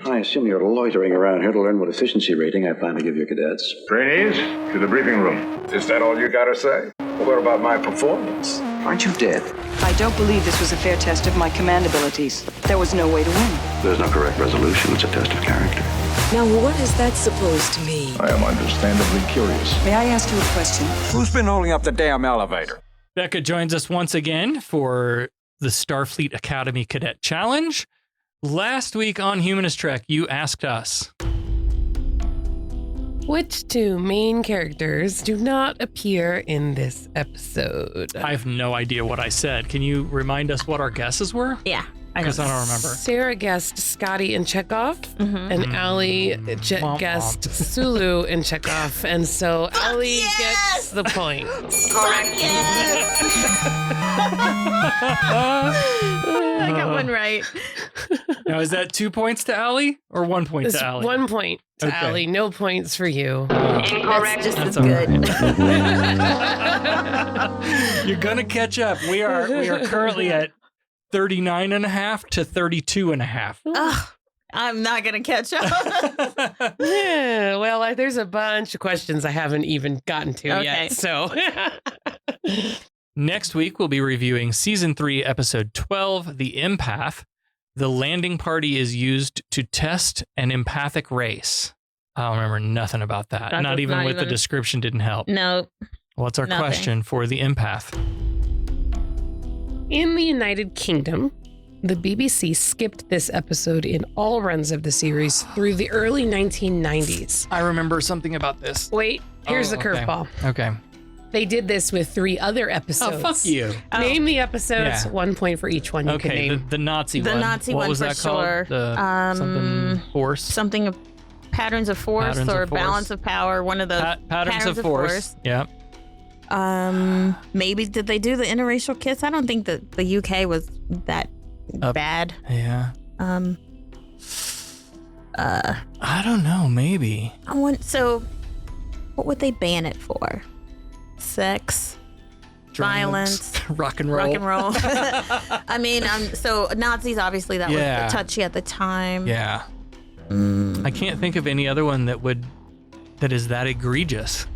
I assume you're loitering around here to learn what efficiency rating I plan to give your cadets. Trainees, to the briefing room. Is that all you gotta say? What about my performance? Aren't you dead? I don't believe this was a fair test of my command abilities. There was no way to win. There's no correct resolution. It's a test of character. Now, what is that supposed to mean? I am understandably curious. May I ask you a question? Who's been holding up the damn elevator? Becca joins us once again for the Starfleet Academy Cadet Challenge. Last week on Humanist Trek, you asked us, which two main characters do not appear in this episode? I have no idea what I said. Can you remind us what our guesses were? Yeah. Because I don't remember. Sarah guessed Scotty and Chekhov, and Allie guessed Sulu and Chekhov, and so Allie gets the point. Correct. Yes. I got one right. Now, is that 2 points to Allie or 1 point It's to Allie? 1 point to Allie. No points for you. Incorrect. That's just as good. You're gonna catch up. We are currently at 39.5 to 32.5. Ugh, I'm not gonna catch up. Yeah, well, there's a bunch of questions I haven't even gotten to yet. So next week we'll be reviewing season 3, episode 12, The Empath. The landing party is used to test an empathic race. I don't remember nothing about that. Not even the description didn't help. No. What's our question for The Empath? in the United Kingdom, the BBC skipped this episode in all runs of the series through the early 1990s. I remember something about this. Wait, here's the curveball. Okay. They did this with 3 other episodes. Oh, fuck you. Name the episodes, 1 point for each one you can name. The Nazi one. The Nazi what one was for that sure. Called? Something force? Something of patterns of force Patterns or of force. balance of power. One of those. Patterns of force. Yeah. Maybe did they do the interracial kiss? I don't think that the UK was that bad. Yeah. I don't know. Maybe. So, what would they ban it for? Sex, Drugs, violence, rock and roll. I mean, so Nazis obviously that was touchy at the time. Yeah. I can't think of any other one that is that egregious.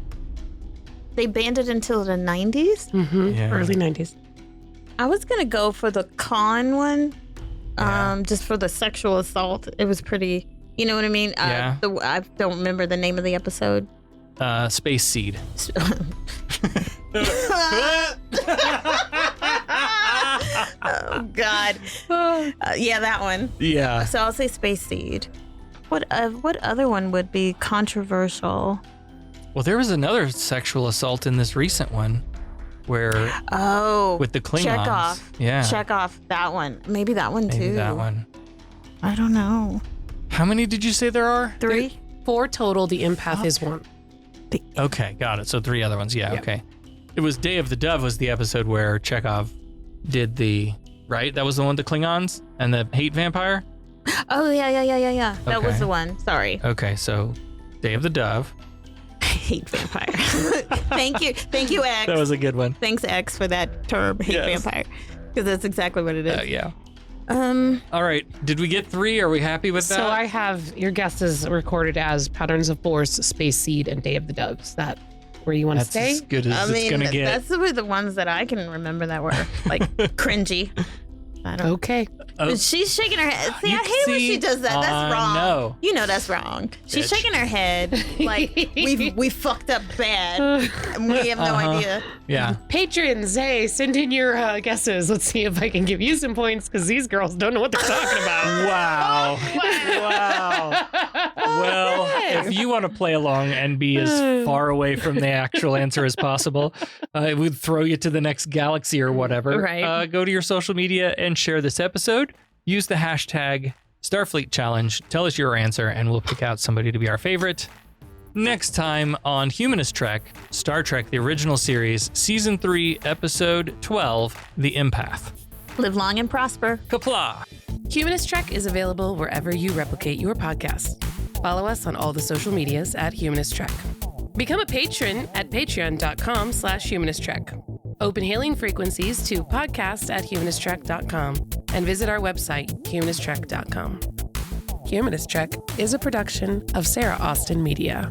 They banned it until the 90s? Mm-hmm. Yeah. Early 90s. I was going to go for the Khan one, just for the sexual assault. It was pretty, you know what I mean? Yeah. I don't remember the name of the episode. Space Seed. Oh, God. Yeah, that one. Yeah. So I'll say Space Seed. What other one would be controversial? Well, there was another sexual assault in this recent one where with the Klingons. Chekhov. Yeah. Chekhov, that one. Maybe that one too. Maybe that one. I don't know. How many did you say there are? 3? 4 total. The empath is 1. Okay, got it. So 3 other ones. Yeah, okay. It was Day of the Dove was the episode where Chekhov did right? That was the one with the Klingons and the hate vampire? Oh, yeah. That Okay. was the one. Sorry. Okay, so Day of the Dove. Hate vampire. Thank you, X. That was a good one. Thanks, X, for that term, hate vampire, because that's exactly what it is. Yeah. All right. Did we get 3? Are we happy with that? So I have your guesses recorded as Patterns of Force, Space Seed, and Day of the Dove. Is that where you want to stay? As good as it's gonna get. That's the ones that I can remember that were like cringy. I don't. Okay. She's shaking her head. See, I hate when she does that. That's wrong. No. You know that's wrong. She's shaking her head like we fucked up bad. And we have no idea. Yeah. Patrons, hey, send in your guesses. Let's see if I can give you some points because these girls don't know what they're talking about. Wow. Well, if you want to play along and be as far away from the actual answer as possible, it would throw you to the next galaxy or whatever. Right. Go to your social media and share this episode. Use the hashtag Starfleet Challenge. Tell us your answer, and we'll pick out somebody to be our favorite. Next time on Humanist Trek, Star Trek, the original series, Season 3, Episode 12, The Empath. Live long and prosper. Kapla! Humanist Trek is available wherever you replicate your podcasts. Follow us on all the social medias at Humanist Trek. Become a patron at patreon.com/humanisttrek. Open hailing frequencies to podcast@humanisttrek.com and visit our website, humanisttrek.com. Humanist Trek is a production of Sarah Austin Media.